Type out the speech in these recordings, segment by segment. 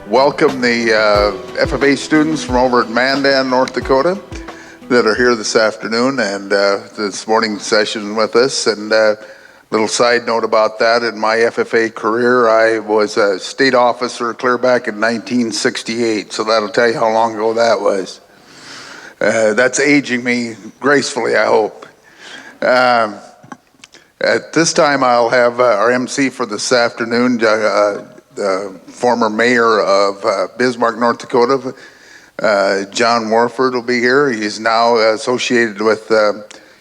welcome the FFA students from over at Mandan, North Dakota that are here this afternoon and this morning session with us. And little side note about that, in my FFA career, I was a state officer clear back in 1968, so that'll tell you how long ago that was. That's aging me gracefully, I hope. At this time, I'll have our MC for this afternoon, the former mayor of Bismarck, North Dakota, John Warford will be here. He's now associated with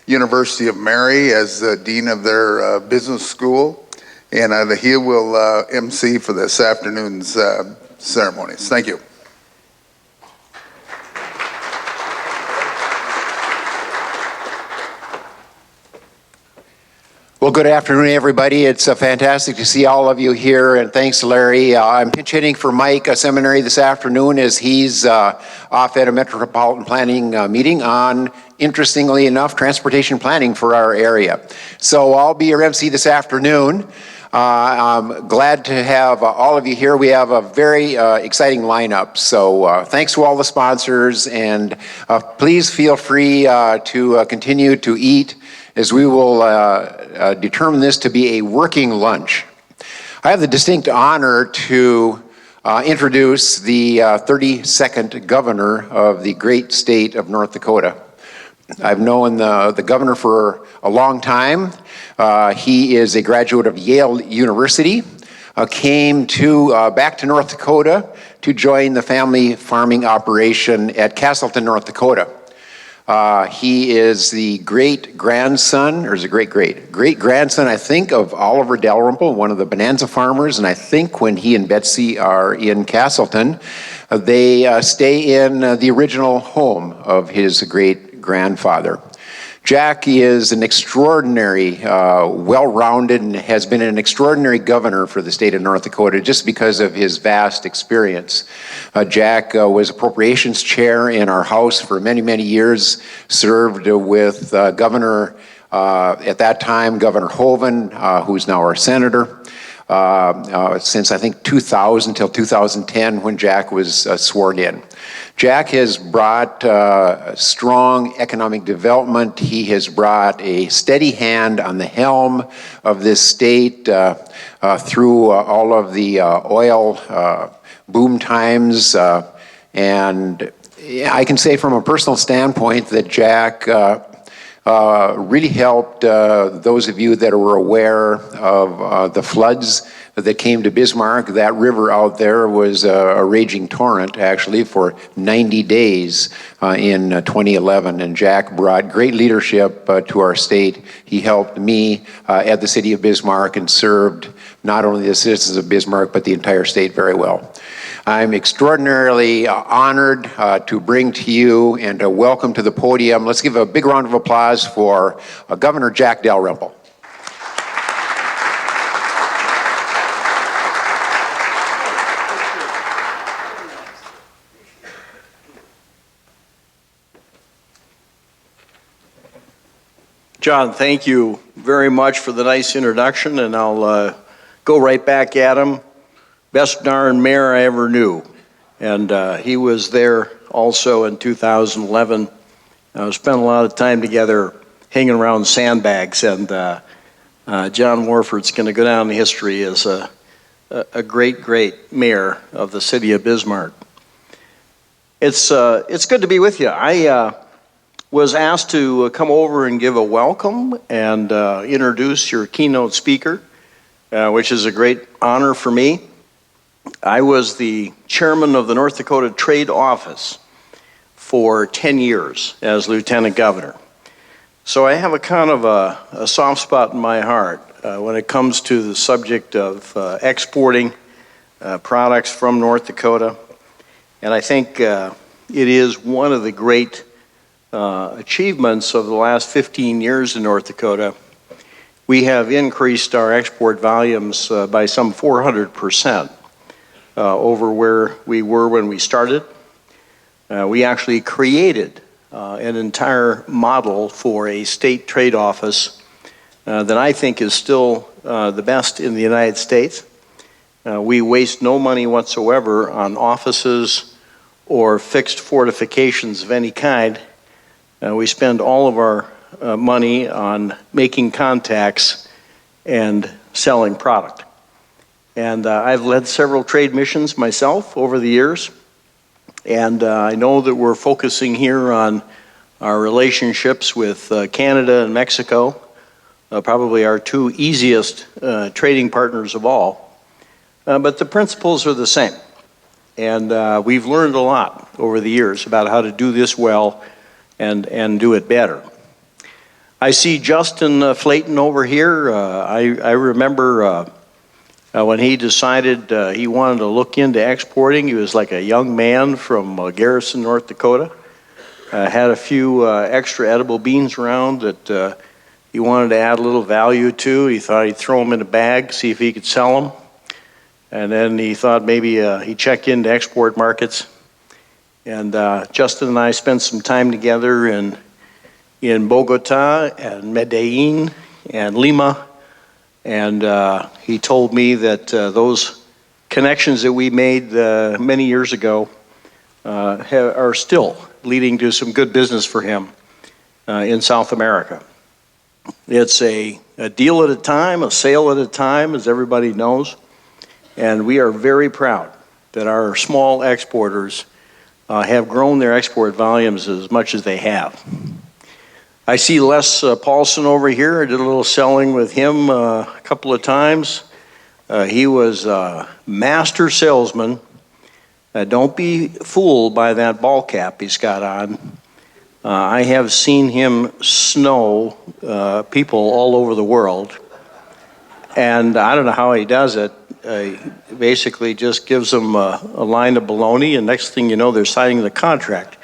University of Mary as the dean of their business school, and he will MC for this afternoon's ceremonies. Thank you. Well, good afternoon, everybody. It's fantastic to see all of you here, and thanks, Larry. I'm pinch hitting for Mike Seminary this afternoon as he's off at a metropolitan planning meeting on, interestingly enough, transportation planning for our area. So I'll be your MC this afternoon. I'm glad to have all of you here. We have a very exciting lineup. So thanks to all the sponsors, and please feel free to continue to eat, as we will determine this to be a working lunch. I have the distinct honor to introduce the 32nd governor of the great state of North Dakota. I've known the governor for a long time. He is a graduate of Yale University, came back to North Dakota to join the family farming operation at Castleton, North Dakota. He is the great-grandson, or is it great-grandson, I think, of Oliver Dalrymple, one of the Bonanza farmers, and I think when he and Betsy are in Castleton, they stay in the original home of his great-grandfather. Jack is an extraordinary, well-rounded, and has been an extraordinary governor for the state of North Dakota just because of his vast experience. Jack was appropriations chair in our House for many, many years, served with Governor, at that time, Governor Hoeven, who's now our senator, since I think 2000 till 2010 when Jack was sworn in. Jack has brought strong economic development. He has brought a steady hand on the helm of this state through all of the oil boom times. And I can say from a personal standpoint that Jack really helped those of you that were aware of the floods that came to Bismarck. That river out there was a raging torrent, actually, for 90 days in 2011. And Jack brought great leadership to our state. He helped me at the city of Bismarck and served not only the citizens of Bismarck, but the entire state very well. I'm extraordinarily honored to bring to you and welcome to the podium. Let's give a big round of applause for Governor Jack Dalrymple. John, thank you very much for the nice introduction, and I'll go right back at him. Best darn mayor I ever knew, and he was there also in 2011. Spent a lot of time together hanging around sandbags, and John Warford's going to go down in history as a great, great mayor of the city of Bismarck. It's good to be with you. I was asked to come over and give a welcome and introduce your keynote speaker, which is a great honor for me. I was the chairman of the North Dakota Trade Office for 10 years as lieutenant governor. So I have a kind of a soft spot in my heart when it comes to the subject of exporting products from North Dakota. And I think it is one of the great achievements of the last 15 years in North Dakota. We have increased our export volumes by some 400%. Over where we were when we started. We actually created an entire model for a state trade office that I think is still the best in the United States. We waste no money whatsoever on offices or fixed fortifications of any kind. We spend all of our money on making contacts and selling product. And I've led several trade missions myself over the years, and I know that we're focusing here on our relationships with Canada and Mexico, probably our two easiest trading partners of all. But the principles are the same. And we've learned a lot over the years about how to do this well and do it better. I see Justin Flayton over here. I remember when he decided he wanted to look into exporting. He was like a young man from Garrison, North Dakota. Had a few extra edible beans around that he wanted to add a little value to. He thought he'd throw them in a bag, see if he could sell them. And then he thought maybe he'd check into export markets. And Justin and I spent some time together in Bogota and Medellin and Lima. And he told me that those connections that we made many years ago are still leading to some good business for him in South America. It's a deal at a time, a sale at a time, as everybody knows. And we are very proud that our small exporters have grown their export volumes as much as they have. I see Les Paulson over here. I did a little selling with him a couple of times. He was a master salesman. Don't be fooled by that ball cap he's got on. I have seen him snow people all over the world. And I don't know how he does it. Basically just gives them a line of baloney, and next thing you know, they're signing the contract.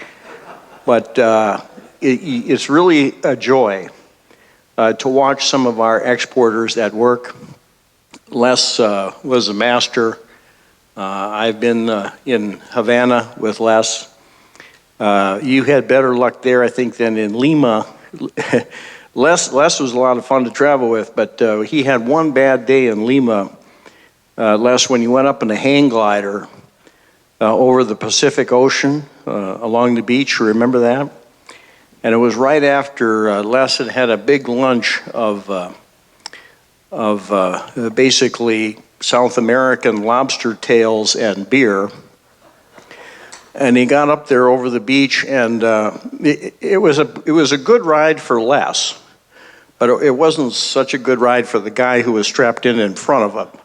But it's really a joy to watch some of our exporters at work. Les was a master. I've been in Havana with Les. You had better luck there, I think, than in Lima. Les was a lot of fun to travel with, but he had one bad day in Lima. Les, when you went up in a hang glider over the Pacific Ocean along the beach, you remember that? And it was right after Les had had a big lunch of basically South American lobster tails and beer. And he got up there over the beach, and it was a good ride for Les, but it wasn't such a good ride for the guy who was strapped in front of him.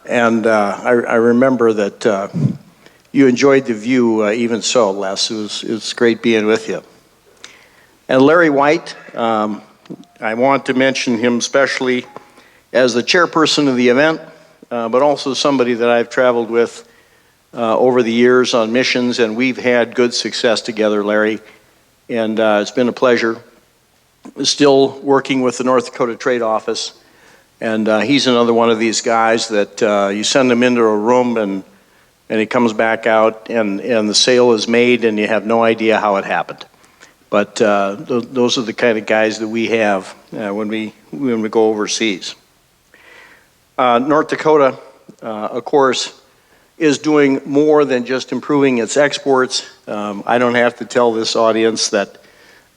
And I remember that you enjoyed the view even so, Les. It was great being with you. And Larry White, I want to mention him especially as the chairperson of the event, but also somebody that I've traveled with over the years on missions, and we've had good success together, Larry. And it's been a pleasure. Still working with the North Dakota Trade Office. And he's another one of these guys that you send him into a room and he comes back out and the sale is made and you have no idea how it happened. But those are the kind of guys that we have when we go overseas. North Dakota, of course, is doing more than just improving its exports. I don't have to tell this audience that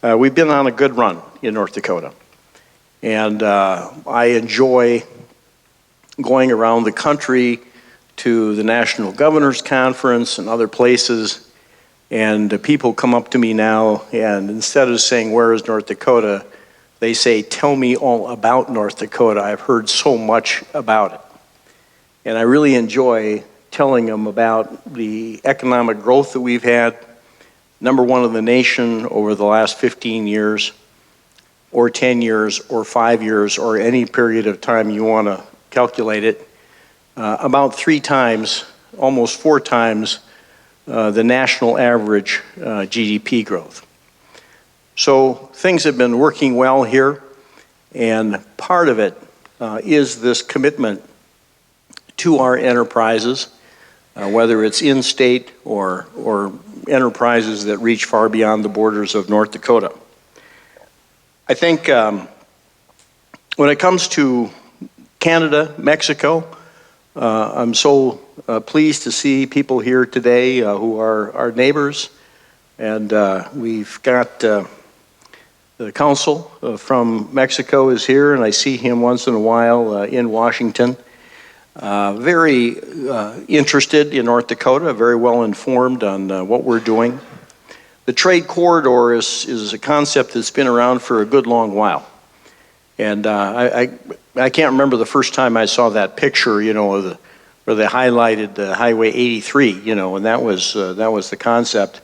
we've been on a good run in North Dakota. And I enjoy going around the country to the National Governors Conference and other places, and people come up to me now, and instead of saying, "Where is North Dakota?" they say, "Tell me all about North Dakota. I've heard so much about it." And I really enjoy telling them about the economic growth that we've had, #1 in the nation over the last 15 years, or 10 years, or 5 years, or any period of time you want to calculate it, about 3 times, almost 4 times the national average GDP growth. So things have been working well here, and part of it is this commitment to our enterprises, whether it's in-state or enterprises that reach far beyond the borders of North Dakota. I think when it comes to Canada, Mexico, I'm so pleased to see people here today who are our neighbors, and we've got the consul from Mexico is here, and I see him once in a while in Washington. Very interested in North Dakota, very well informed on what we're doing. The trade corridor is a concept that's been around for a good long while. And I can't remember the first time I saw that picture, of where they highlighted Highway 83, and that was the concept.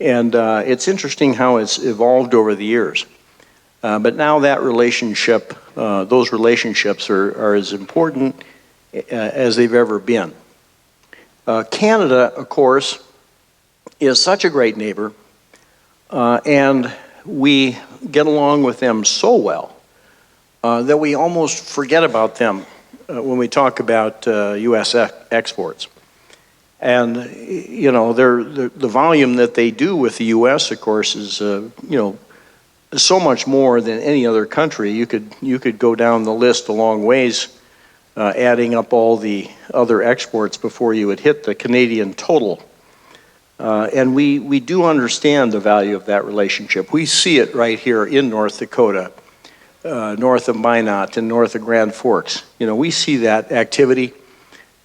And it's interesting how it's evolved over the years. But now that relationship, those relationships are as important as they've ever been. Canada, of course, is such a great neighbor, and we get along with them so well that we almost forget about them when we talk about U.S. exports. And, the volume that they do with the U.S., of course, is, so much more than any other country. You could go down the list a long ways, adding up all the other exports before you would hit the Canadian total. And we do understand the value of that relationship. We see it right here in North Dakota, north of Minot and north of Grand Forks. We see that activity.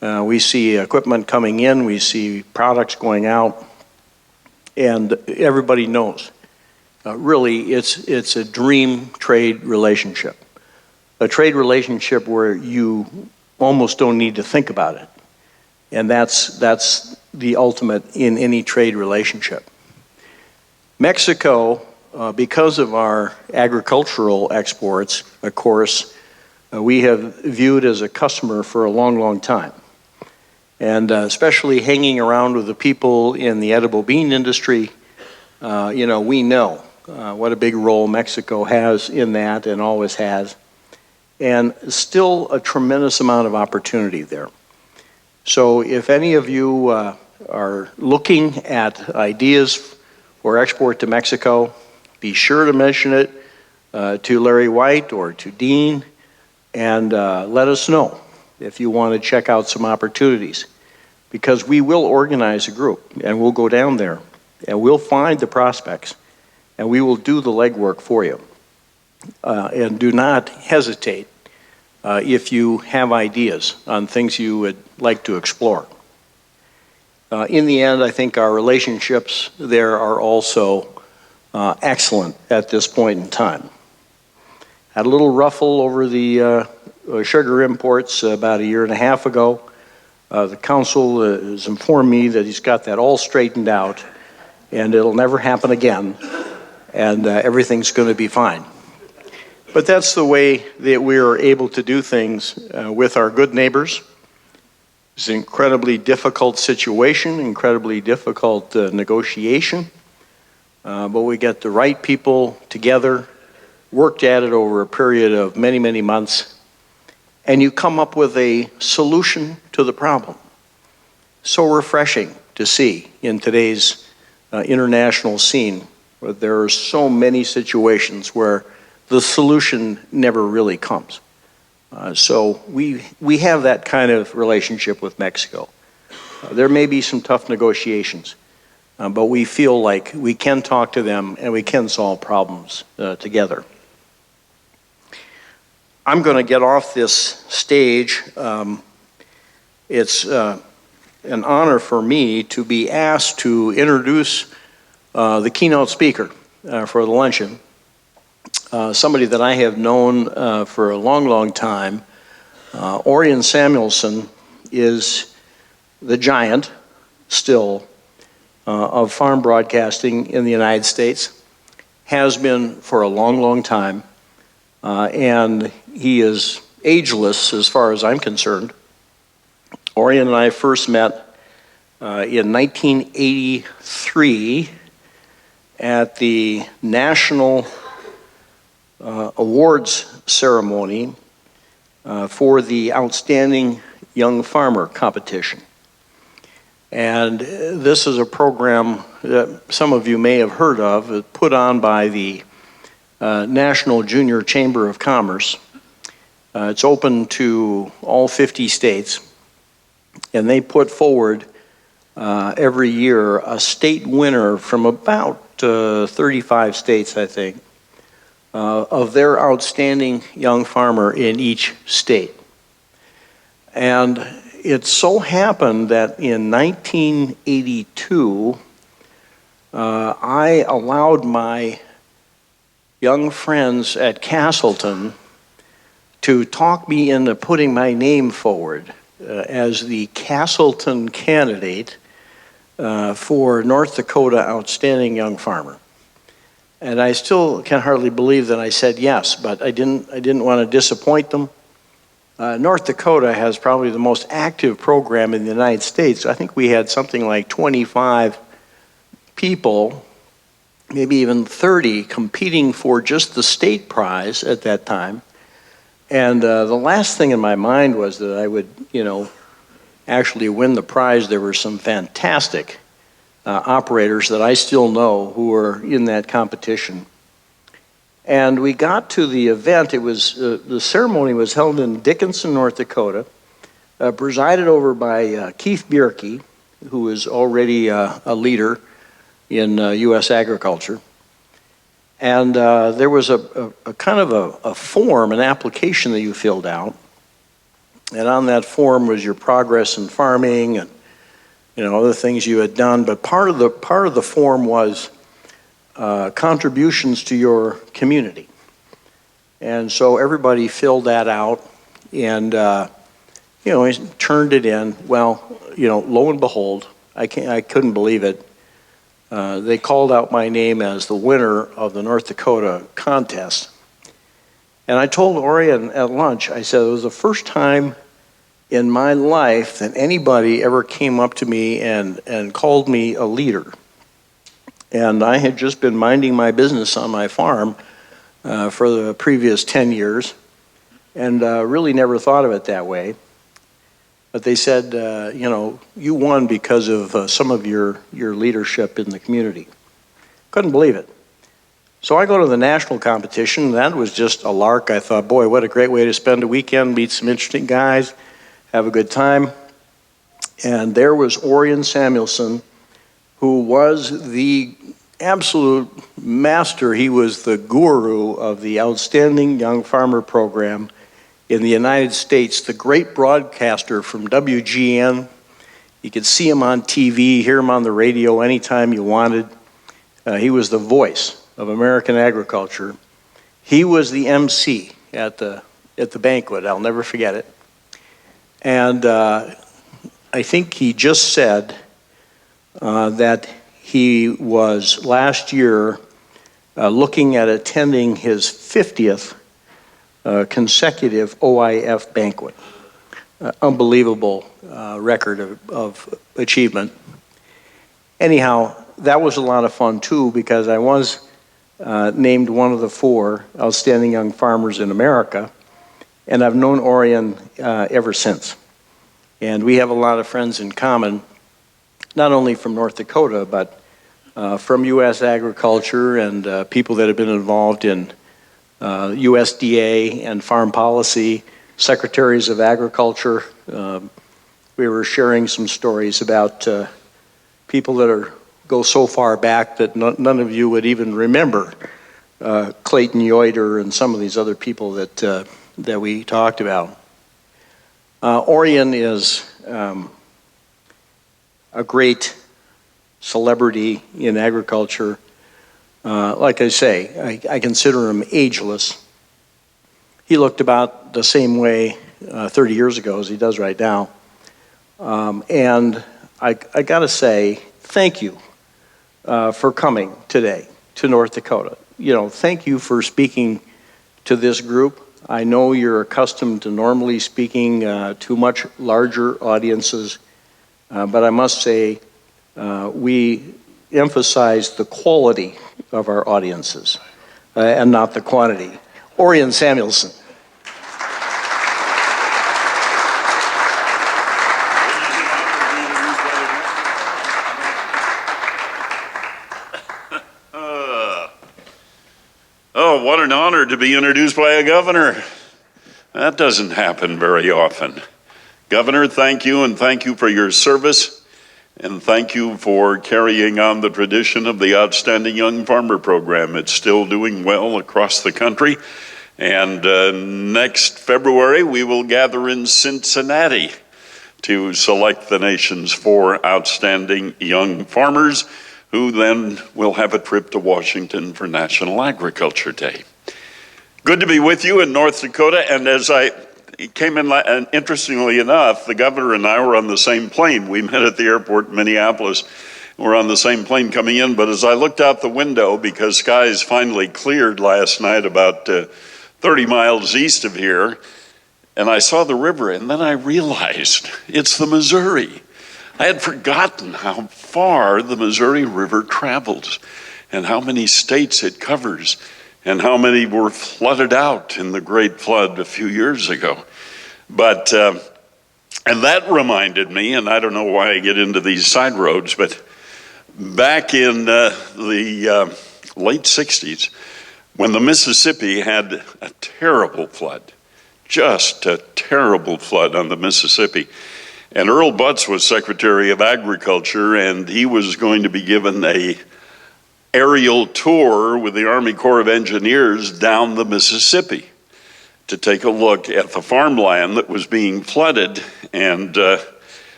We see equipment coming in. We see products going out. And everybody knows. Really, it's a dream trade relationship. A trade relationship where you almost don't need to think about it. And that's the ultimate in any trade relationship. Mexico, because of our agricultural exports, of course, we have viewed as a customer for a long, long time. And especially hanging around with the people in the edible bean industry, we know what a big role Mexico has in that and always has. And still a tremendous amount of opportunity there. So if any of you are looking at ideas for export to Mexico, be sure to mention it to Larry White or to Dean, and let us know if you want to check out some opportunities. Because we will organize a group, and we'll go down there, and we'll find the prospects, and we will do the legwork for you. And do not hesitate if you have ideas on things you would like to explore. In the end, I think our relationships there are also excellent at this point in time. Had a little ruffle over the sugar imports about a year and a half ago. The council has informed me that he's got that all straightened out, and it'll never happen again, and everything's going to be fine. But that's the way that we are able to do things with our good neighbors. It's an incredibly difficult situation, incredibly difficult negotiation, but we get the right people together, worked at it over a period of many, many months, and you come up with a solution to the problem. So refreshing to see in today's international scene, where there are so many situations where the solution never really comes. So we have that kind of relationship with Mexico. There may be some tough negotiations, but we feel like we can talk to them and we can solve problems together. I'm going to get off this stage. It's an honor for me to be asked to introduce the keynote speaker for the luncheon. Somebody that I have known for a long, long time. Orion Samuelson is the giant still of farm broadcasting in the United States, has been for a long, long time, and he is ageless as far as I'm concerned. Orion and I first met in 1983 at the National Awards ceremony for the Outstanding Young Farmer competition. And this is a program that some of you may have heard of, put on by the National Junior Chamber of Commerce. It's open to all 50 states, and they put forward every year a state winner from about 35 states, I think, of their outstanding young farmer in each state. And it so happened that in 1982, I allowed my young friends at Castleton to talk me into putting my name forward as the Castleton candidate for North Dakota Outstanding Young Farmer. And I still can hardly believe that I said yes, but I didn't want to disappoint them. North Dakota has probably the most active program in the United States. I think we had something like 25 people, maybe even 30, competing for just the state prize at that time. And the last thing in my mind was that I would, actually win the prize. There were some fantastic operators that I still know who were in that competition. And we got to the event. It was the ceremony was held in Dickinson, North Dakota, presided over by Keith Bierke, who is already a leader in U.S. agriculture. And there was a kind of a form, an application that you filled out. And on that form was your progress in farming and other things you had done. But part of the form was contributions to your community. And so everybody filled that out and, turned it in. Well, lo and behold, I couldn't believe it. They called out my name as the winner of the North Dakota contest. And I told Orion at lunch, I said, it was the first time in my life that anybody ever came up to me and called me a leader. And I had just been minding my business on my farm for the previous 10 years and really never thought of it that way. But they said, you won because of some of your leadership in the community. Couldn't believe it. So I go to the national competition. That was just a lark. I thought, boy, what a great way to spend a weekend, meet some interesting guys, have a good time. And there was Orion Samuelson, who was the absolute master. He was the guru of the Outstanding Young Farmer Program in the United States, the great broadcaster from WGN. You could see him on TV, hear him on the radio anytime you wanted. He was the voice of American agriculture. He was the MC at the banquet. I'll never forget it. And I think he just said that he was last year looking at attending his 50th consecutive OIF banquet. Unbelievable record of achievement. Anyhow, that was a lot of fun too, because I was named one of the 4 outstanding young farmers in America, and I've known Orion ever since. And we have a lot of friends in common, not only from North Dakota, but from U.S. agriculture and people that have been involved in USDA and farm policy, secretaries of agriculture. We were sharing some stories about people that go so far back that none of you would even remember. Clayton Yoder and some of these other people that we talked about. Orion is a great celebrity in agriculture. Like I say, I consider him ageless. He looked about the same way 30 years ago as he does right now. And I got to say, thank you for coming today to North Dakota. Thank you for speaking to this group. I know you're accustomed to normally speaking to much larger audiences, but I must say we emphasize the quality of our audiences and not the quantity. Orion Samuelson. Oh, what an honor to be introduced by a governor. That doesn't happen very often. Governor, thank you, and thank you for your service, and thank you for carrying on the tradition of the Outstanding Young Farmer Program. It's still doing well across the country, and next February we will gather in Cincinnati to select the nation's 4 outstanding young farmers, who then will have a trip to Washington for National Agriculture Day. Good to be with you in North Dakota, and as I came in, and interestingly enough, the governor and I were on the same plane. We met at the airport in Minneapolis. We're on the same plane coming in, but as I looked out the window, because skies finally cleared last night about 30 miles east of here, and I saw the river, and then I realized it's the Missouri. I had forgotten how far the Missouri River travels and how many states it covers and how many were flooded out in the Great Flood a few years ago. But, and that reminded me, and I don't know why I get into these side roads, but back in the late 60s, when the Mississippi had a terrible flood, just a terrible flood on the Mississippi. And Earl Butz was Secretary of Agriculture, and he was going to be given a aerial tour with the Army Corps of Engineers down the Mississippi to take a look at the farmland that was being flooded. And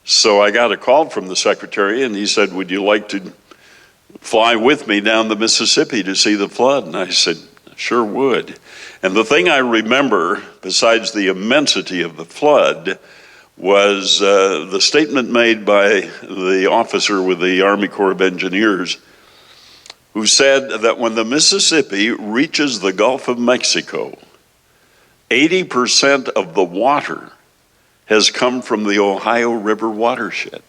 so I got a call from the Secretary, and he said, "Would you like to fly with me down the Mississippi to see the flood?" And I said, "Sure would." And the thing I remember, besides the immensity of the flood, was the statement made by the officer with the Army Corps of Engineers, who said that when the Mississippi reaches the Gulf of Mexico, 80% of the water has come from the Ohio River watershed.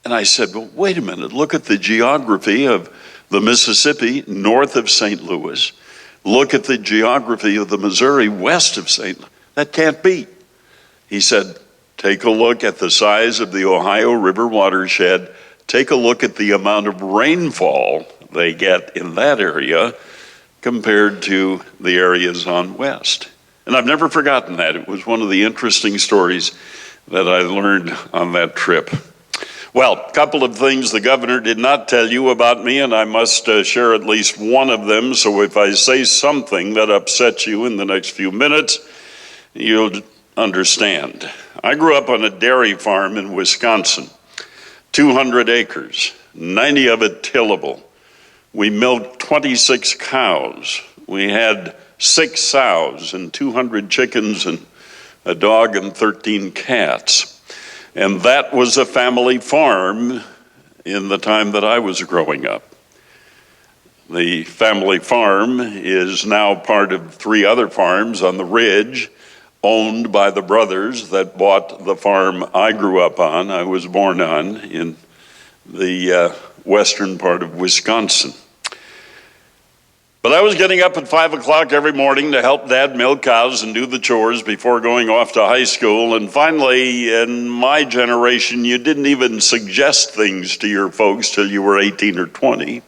And I said, well, wait a minute, look at the geography of the Mississippi north of St. Louis. Look at the geography of the Missouri west of St. Louis. That can't be. He said, take a look at the size of the Ohio River watershed. Take a look at the amount of rainfall they get in that area compared to the areas on west. And I've never forgotten that. It was one of the interesting stories that I learned on that trip. Well, a couple of things the governor did not tell you about me, and I must share at least one of them, so if I say something that upsets you in the next few minutes, you'll understand. I grew up on a dairy farm in Wisconsin, 200 acres, 90 of it tillable. We milked 26 cows. We had 6 sows and 200 chickens and a dog and 13 cats. And that was a family farm in the time that I was growing up. The family farm is now part of 3 other farms on the ridge, owned by the brothers that bought the farm I grew up on, I was born on, in the western part of Wisconsin. But I was getting up at 5 o'clock every morning to help Dad milk cows and do the chores before going off to high school. And finally, in my generation, you didn't even suggest things to your folks till you were 18 or 20.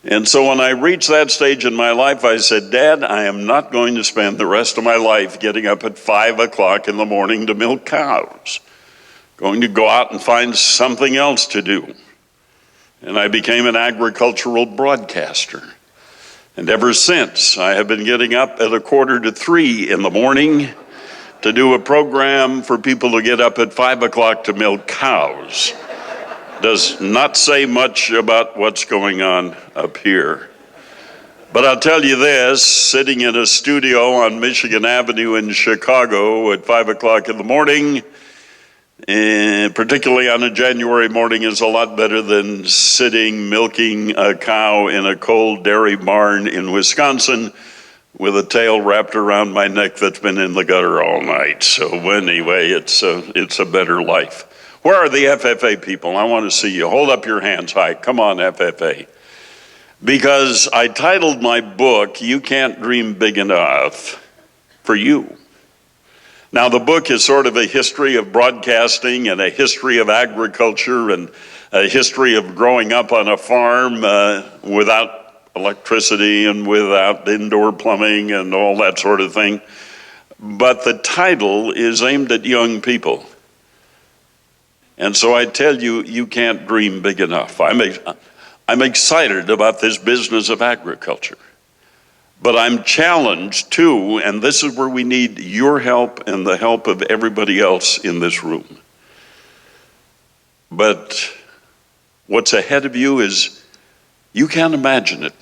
And so when I reached that stage in my life, I said, Dad, I am not going to spend the rest of my life getting up at 5 o'clock in the morning to milk cows. Going to go out and find something else to do. And I became an agricultural broadcaster. And ever since, I have been getting up at 2:45 in the morning to do a program for people to get up at 5 o'clock to milk cows. Does not say much about what's going on up here. But I'll tell you this, sitting in a studio on Michigan Avenue in Chicago at 5 o'clock in the morning, particularly on a January morning, is a lot better than sitting milking a cow in a cold dairy barn in Wisconsin with a tail wrapped around my neck that's been in the gutter all night. So anyway, it's a better life. Where are the FFA people? I want to see you. Hold up your hands high. Come on, FFA. Because I titled my book, You Can't Dream Big Enough for You. Now, the book is sort of a history of broadcasting and a history of agriculture and a history of growing up on a farm without electricity and without indoor plumbing and all that sort of thing. but the title is aimed at young people. And so I tell you, you can't dream big enough. I'm excited about this business of agriculture, but I'm challenged too, and this is where we need your help and the help of everybody else in this room. But what's ahead of you is, you can't imagine it.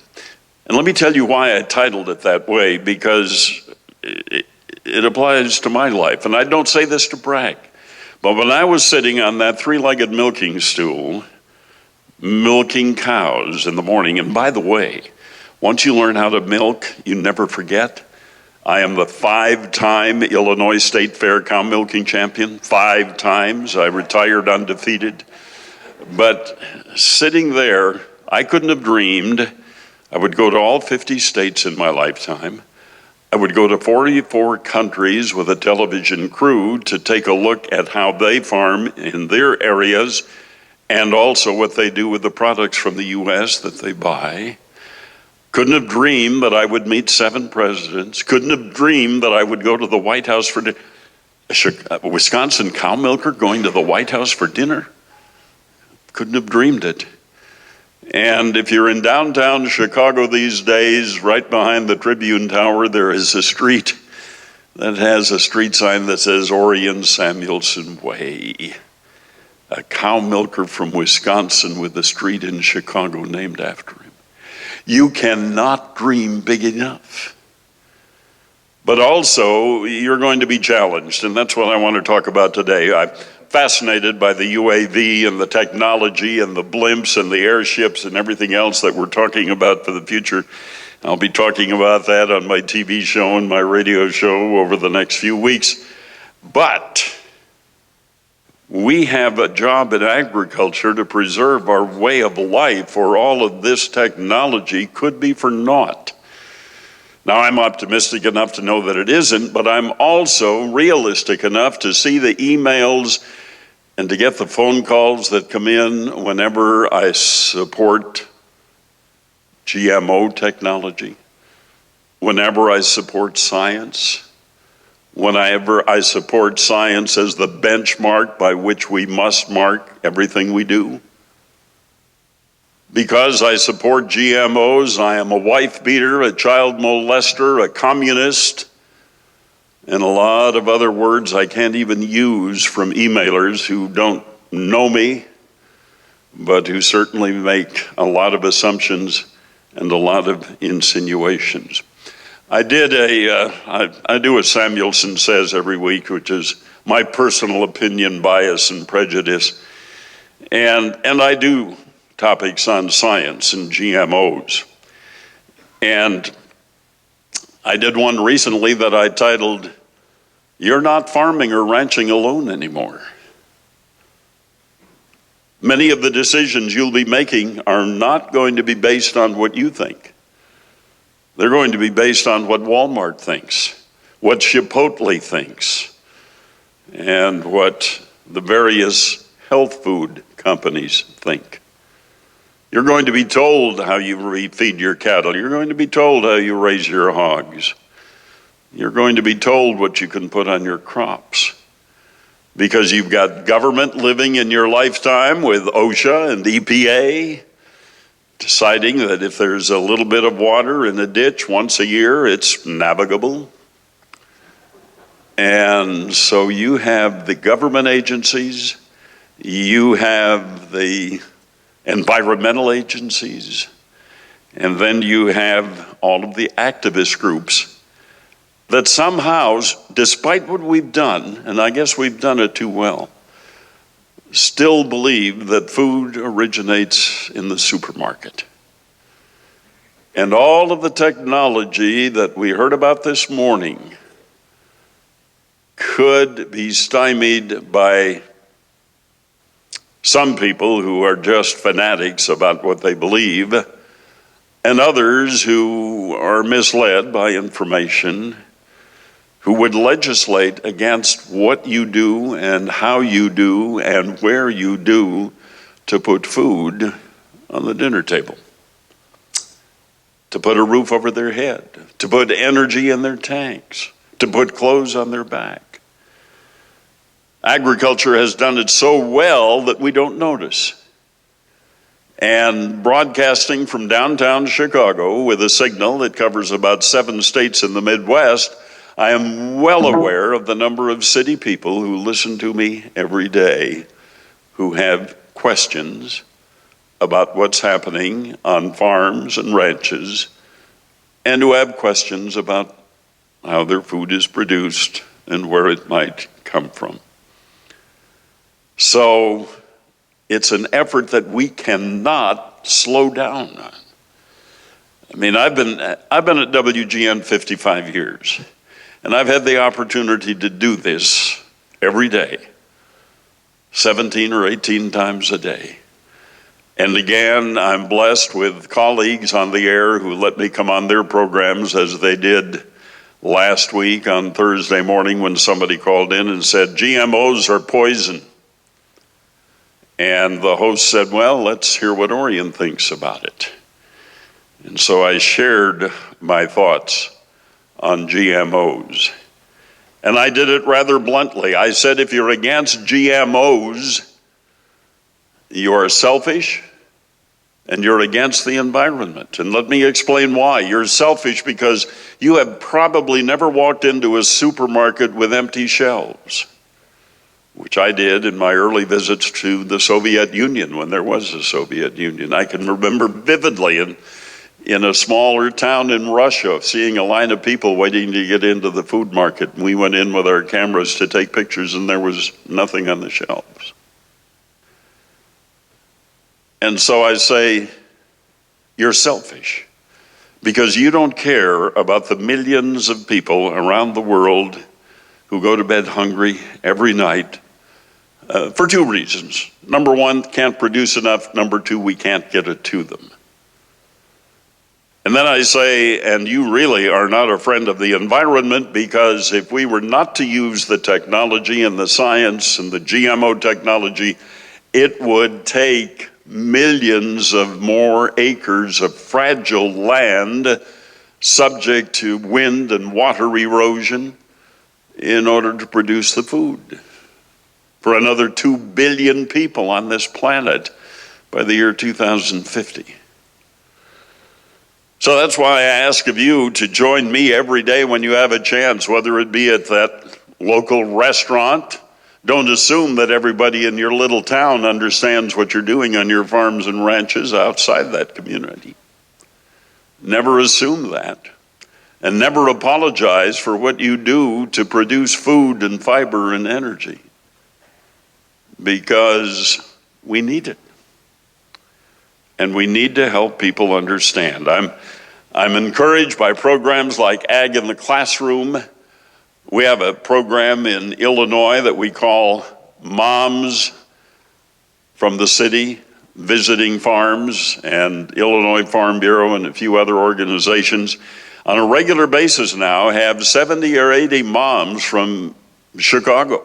And let me tell you why I titled it that way, because it applies to my life. And I don't say this to brag, but when I was sitting on that three-legged milking stool, milking cows in the morning, and by the way, once you learn how to milk, you never forget. I am the 5-time Illinois State Fair cow milking champion, 5 times. I retired undefeated. But sitting there, I couldn't have dreamed I would go to all 50 states in my lifetime. I would go to 44 countries with a television crew to take a look at how they farm in their areas, and also what they do with the products from the U.S. that they buy. Couldn't have dreamed that I would meet 7 presidents. Couldn't have dreamed that I would go to the White House for dinner. A Wisconsin cow milker going to the White House for dinner? Couldn't have dreamed it. And if you're in downtown Chicago these days, right behind the Tribune Tower, there is a street that has a street sign that says Orion Samuelson Way. A cow milker from Wisconsin with a street in Chicago named after him. You cannot dream big enough. But also, you're going to be challenged, and that's what I want to talk about today. I'm fascinated by the UAV and the technology and the blimps and the airships and everything else that we're talking about for the future. I'll be talking about that on my TV show and my radio show over the next few weeks. But we have a job in agriculture to preserve our way of life, or all of this technology could be for naught. Now, I'm optimistic enough to know that it isn't, but I'm also realistic enough to see the emails and to get the phone calls that come in whenever I support GMO technology, whenever I support science, whenever I support science as the benchmark by which we must mark everything we do. Because I support GMOs, I am a wife beater, a child molester, a communist, and a lot of other words I can't even use from emailers who don't know me, but who certainly make a lot of assumptions and a lot of insinuations. I do what Samuelson says every week, which is my personal opinion, bias, and prejudice. And I do topics on science and GMOs. And I did one recently that I titled, "You're Not Farming or Ranching Alone Anymore." Many of the decisions you'll be making are not going to be based on what you think. They're going to be based on what Walmart thinks, what Chipotle thinks, and what the various health food companies think. You're going to be told how you feed your cattle. You're going to be told how you raise your hogs. You're going to be told what you can put on your crops. Because you've got government living in your lifetime with OSHA and EPA, deciding that if there's a little bit of water in a ditch once a year, it's navigable. And so you have the government agencies, you have the environmental agencies, and then you have all of the activist groups that somehow, despite what we've done, and I guess we've done it too well, still believe that food originates in the supermarket. And all of the technology that we heard about this morning could be stymied by some people who are just fanatics about what they believe, and others who are misled by information, who would legislate against what you do and how you do and where you do to put food on the dinner table, to put a roof over their head, to put energy in their tanks, to put clothes on their back. Agriculture has done it so well that we don't notice. And broadcasting from downtown Chicago with a signal that covers about 7 states in the Midwest, I am well aware of the number of city people who listen to me every day who have questions about what's happening on farms and ranches, and who have questions about how their food is produced and where it might come from. So it's an effort that we cannot slow down on. I mean, I've been at WGN 55 years, and I've had the opportunity to do this every day, 17 or 18 times a day. And again, I'm blessed with colleagues on the air who let me come on their programs, as they did last week on Thursday morning when somebody called in and said, GMOs are poison. And the host said, well, let's hear what Orion thinks about it. And so I shared my thoughts on GMOs. And I did it rather bluntly. I said, if you're against GMOs, you are selfish and you're against the environment. And let me explain why. You're selfish because you have probably never walked into a supermarket with empty shelves, which I did in my early visits to the Soviet Union when there was a Soviet Union. I can remember vividly in a smaller town in Russia, seeing a line of people waiting to get into the food market. And we went in with our cameras to take pictures, and there was nothing on the shelves. And so I say, you're selfish because you don't care about the millions of people around the world who go to bed hungry every night for 2 reasons. Number 1, can't produce enough. Number 2, we can't get it to them. And then I say, and you really are not a friend of the environment, because if we were not to use the technology and the science and the GMO technology, it would take millions of more acres of fragile land subject to wind and water erosion in order to produce the food for another 2 billion people on this planet by the year 2050. So that's why I ask of you to join me every day when you have a chance, whether it be at that local restaurant. Don't assume that everybody in your little town understands what you're doing on your farms and ranches outside that community. Never assume that. And never apologize for what you do to produce food and fiber and energy, because we need it. And we need to help people understand. I'm encouraged by programs like Ag in the Classroom. We have a program in Illinois that we call Moms from the City Visiting Farms, and Illinois Farm Bureau and a few other organizations on a regular basis now have 70 or 80 moms from Chicago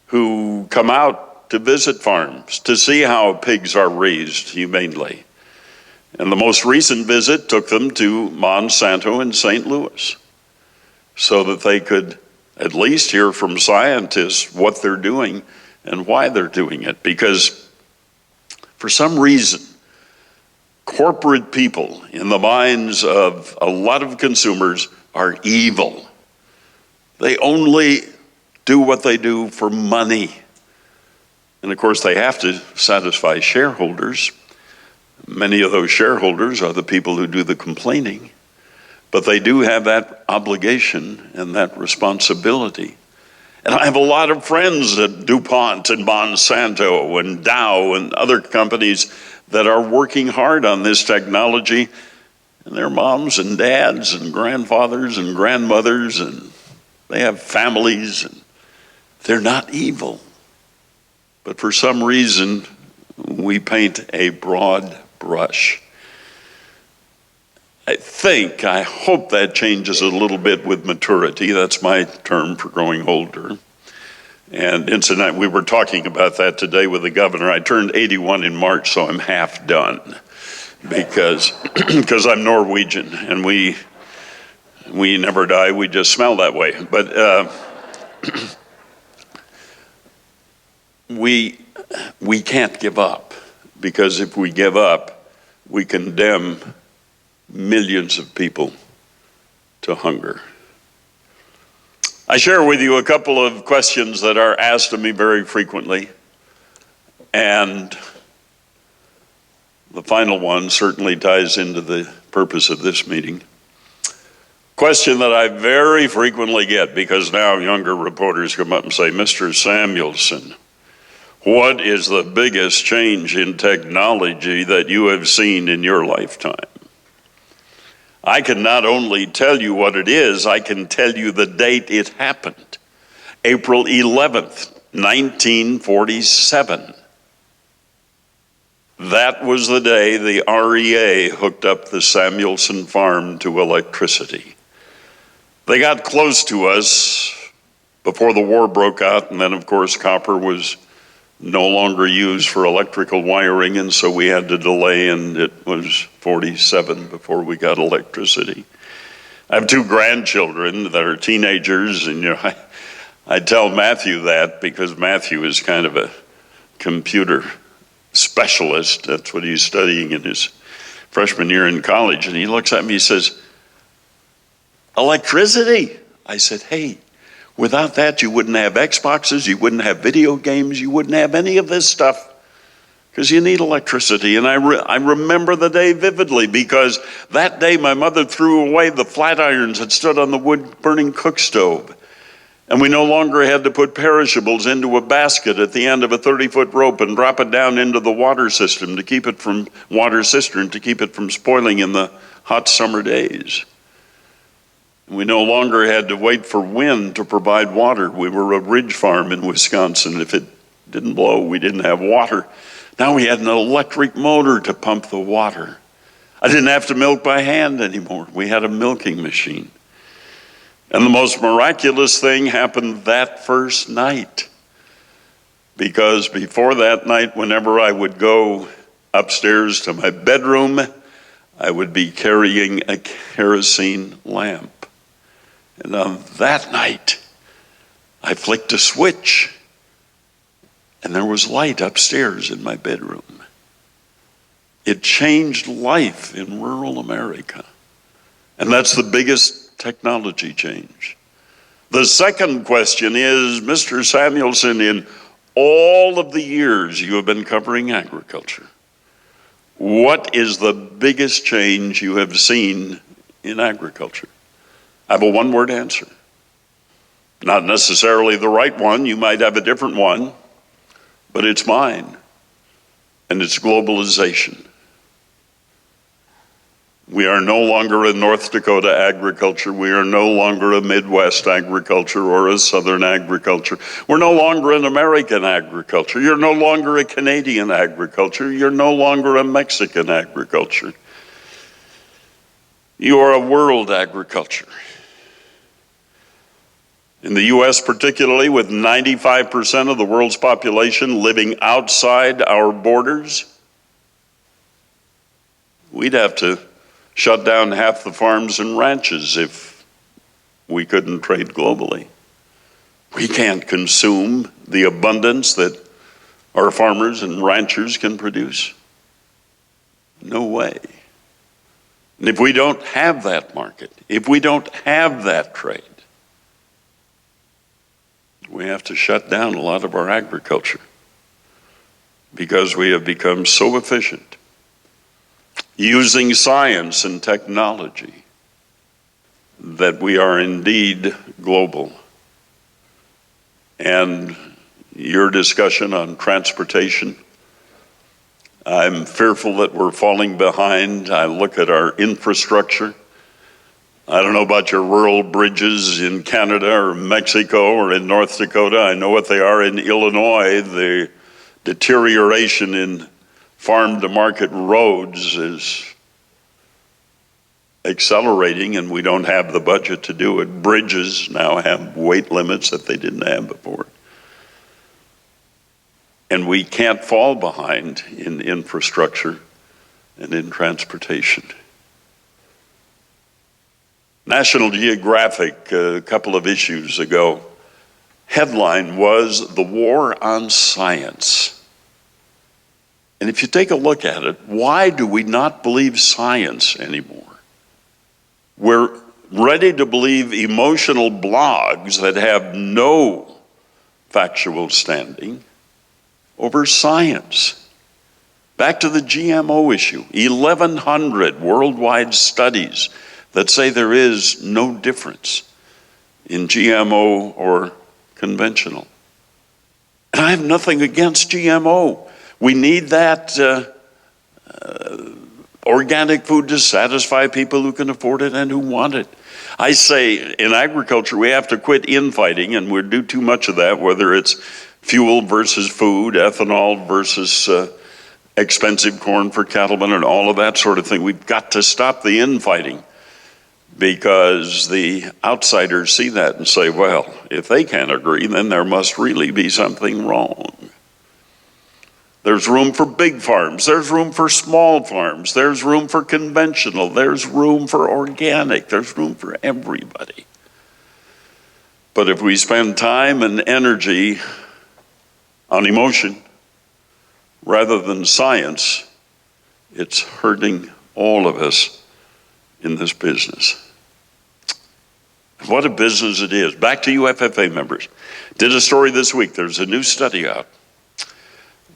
who come out to visit farms to see how pigs are raised humanely. And the most recent visit took them to Monsanto in St. Louis so that they could at least hear from scientists what they're doing and why they're doing it. Because for some reason, corporate people in the minds of a lot of consumers are evil. They only do what they do for money. And of course, they have to satisfy shareholders. Many of those shareholders are the people who do the complaining, but they do have that obligation and that responsibility. And I have a lot of friends at DuPont and Monsanto and Dow and other companies that are working hard on this technology, and they're moms and dads and grandfathers and grandmothers, and they have families, and they're not evil. But for some reason, we paint a broad brush. I hope that changes a little bit with maturity. That's my term for growing older. And incidentally, we were talking about that today with the governor. I turned 81 in March, so I'm half done because I'm Norwegian, and we We never die, we just smell that way. But we can't give up, because if we give up, we condemn millions of people to hunger. I share with you a couple of questions that are asked of me very frequently, and the final one certainly ties into the purpose of this meeting. Question that I very frequently get, because now younger reporters come up and say, Mr. Samuelson, what is the biggest change in technology that you have seen in your lifetime? I can not only tell you what it is, I can tell you the date it happened. April 11th, 1947. That was the day the REA hooked up the Samuelson farm to electricity. They got close to us before the war broke out, and then of course copper was no longer used for electrical wiring, and so we had to delay, and it was 47 before we got electricity. I have two grandchildren that are teenagers, and I tell Matthew that because Matthew is kind of a computer specialist. That's what he's studying in his freshman year in college, and he looks at me, he says, electricity? I said, hey, without that you wouldn't have Xboxes, you wouldn't have video games, you wouldn't have any of this stuff, because you need electricity. And I remember the day vividly, because that day my mother threw away the flat irons that stood on the wood burning cook stove. And we no longer had to put perishables into a basket at the end of a 30-foot rope and drop it down into the water cistern to keep it from spoiling in the hot summer days. We no longer had to wait for wind to provide water. We were a ridge farm in Wisconsin. If it didn't blow, we didn't have water. Now we had an electric motor to pump the water. I didn't have to milk by hand anymore. We had a milking machine. And the most miraculous thing happened that first night. Because before that night, whenever I would go upstairs to my bedroom, I would be carrying a kerosene lamp. And on that night, I flicked a switch, and there was light upstairs in my bedroom. It changed life in rural America. And that's the biggest technology change. The second question is, Mr. Samuelson, in all of the years you have been covering agriculture, what is the biggest change you have seen in agriculture? I have a one-word answer. Not necessarily the right one. You might have a different one, but it's mine, and it's globalization. We are no longer a North Dakota agriculture. We are no longer a Midwest agriculture or a Southern agriculture. We're no longer an American agriculture. You're no longer a Canadian agriculture. You're no longer a Mexican agriculture. You are a world agriculture. In the U.S. particularly, with 95% of the world's population living outside our borders, we'd have to shut down half the farms and ranches if we couldn't trade globally. We can't consume the abundance that our farmers and ranchers can produce. No way. And if we don't have that market, if we don't have that trade, we have to shut down a lot of our agriculture because we have become so efficient using science and technology that we are indeed global. And your discussion on transportation, I'm fearful that we're falling behind. I look at our infrastructure. I don't know about your rural bridges in Canada or Mexico or in North Dakota. I know what they are in Illinois. The deterioration in farm-to-market roads is accelerating, and we don't have the budget to do it. Bridges now have weight limits that they didn't have before. And we can't fall behind in infrastructure and in transportation. National Geographic, a couple of issues ago, headline was "The War on Science." And if you take a look at it, why do we not believe science anymore? We're ready to believe emotional blogs that have no factual standing over science. Back to the GMO issue, 1,100 worldwide studies that say there is no difference in GMO or conventional. And I have nothing against GMO. We need that organic food to satisfy people who can afford it and who want it. I say in agriculture, we have to quit infighting, and we do too much of that, whether it's fuel versus food, ethanol versus expensive corn for cattlemen, and all of that sort of thing. We've got to stop the infighting, because the outsiders see that and say, well, if they can't agree, then there must really be something wrong. There's room for big farms, there's room for small farms, there's room for conventional, there's room for organic, there's room for everybody. But if we spend time and energy on emotion rather than science, it's hurting all of us in this business. What a business it is. Back to you FFA members. Did a story this week. There's a new study out,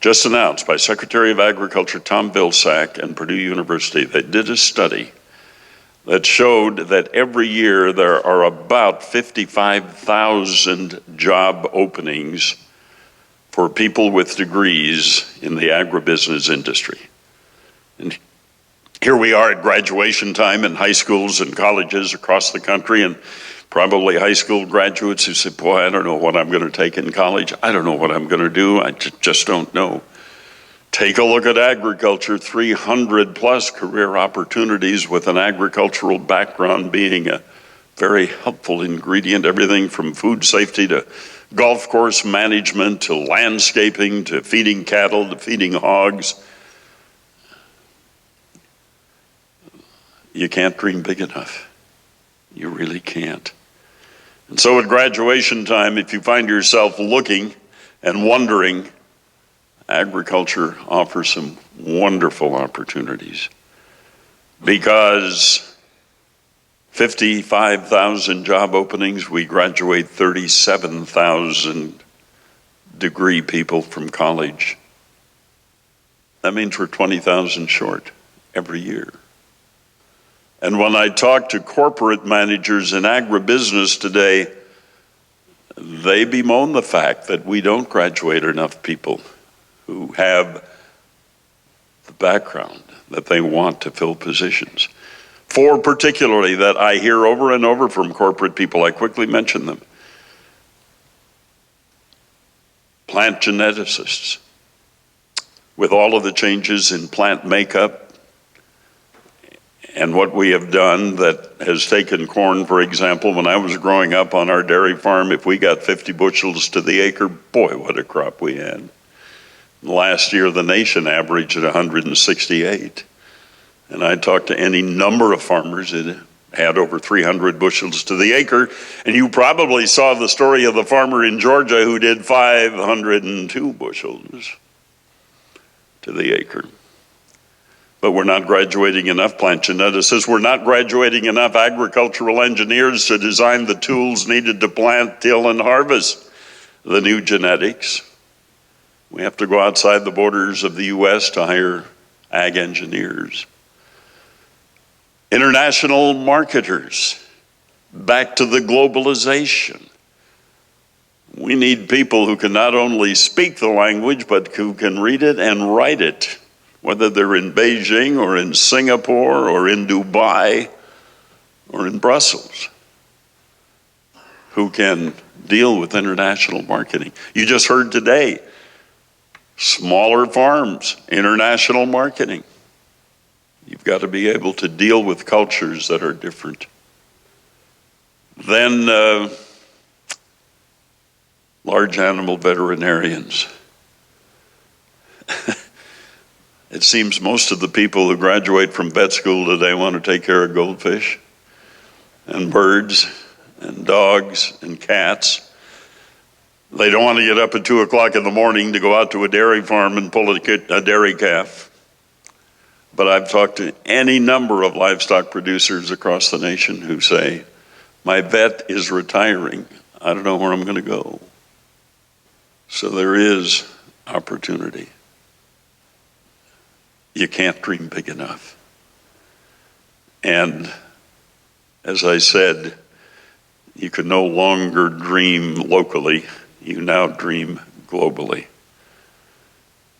just announced by Secretary of Agriculture Tom Vilsack and Purdue University. They did a study that showed that every year there are about 55,000 job openings for people with degrees in the agribusiness industry. And here we are at graduation time in high schools and colleges across the country, and probably high school graduates who say, boy, I don't know what I'm going to take in college. I don't know what I'm going to do. I just don't know. Take a look at agriculture, 300 plus career opportunities with an agricultural background being a very helpful ingredient, everything from food safety to golf course management to landscaping to feeding cattle to feeding hogs. You can't dream big enough. You really can't. And so at graduation time, if you find yourself looking and wondering, agriculture offers some wonderful opportunities, because 55,000 job openings, we graduate 37,000 degree people from college. That means we're 20,000 short every year. And when I talk to corporate managers in agribusiness today, they bemoan the fact that we don't graduate enough people who have the background that they want to fill positions. Four particularly that I hear over and over from corporate people, I quickly mention them. Plant geneticists. With all of the changes in plant makeup and what we have done that has taken corn, for example, when I was growing up on our dairy farm, if we got 50 bushels to the acre, boy, what a crop we had. Last year, the nation averaged at 168. And I talked to any number of farmers that had over 300 bushels to the acre. And you probably saw the story of the farmer in Georgia who did 502 bushels to the acre. But we're not graduating enough plant geneticists. We're not graduating enough agricultural engineers to design the tools needed to plant, till, and harvest the new genetics. We have to go outside the borders of the U.S. to hire ag engineers. International marketers, back to the globalization. We need people who can not only speak the language, but who can read it and write it, whether they're in Beijing or in Singapore or in Dubai or in Brussels, who can deal with international marketing. You just heard today, smaller farms, international marketing. You've got to be able to deal with cultures that are different. Then large animal veterinarians. It seems most of the people who graduate from vet school today want to take care of goldfish. and birds and dogs and cats. They don't want to get up at 2 o'clock in the morning to go out to a dairy farm and pull a dairy calf. But I've talked to any number of livestock producers across the nation who say, my vet is retiring. I don't know where I'm going to go. So there is opportunity. You can't dream big enough. And as I said, you can no longer dream locally. You now dream globally.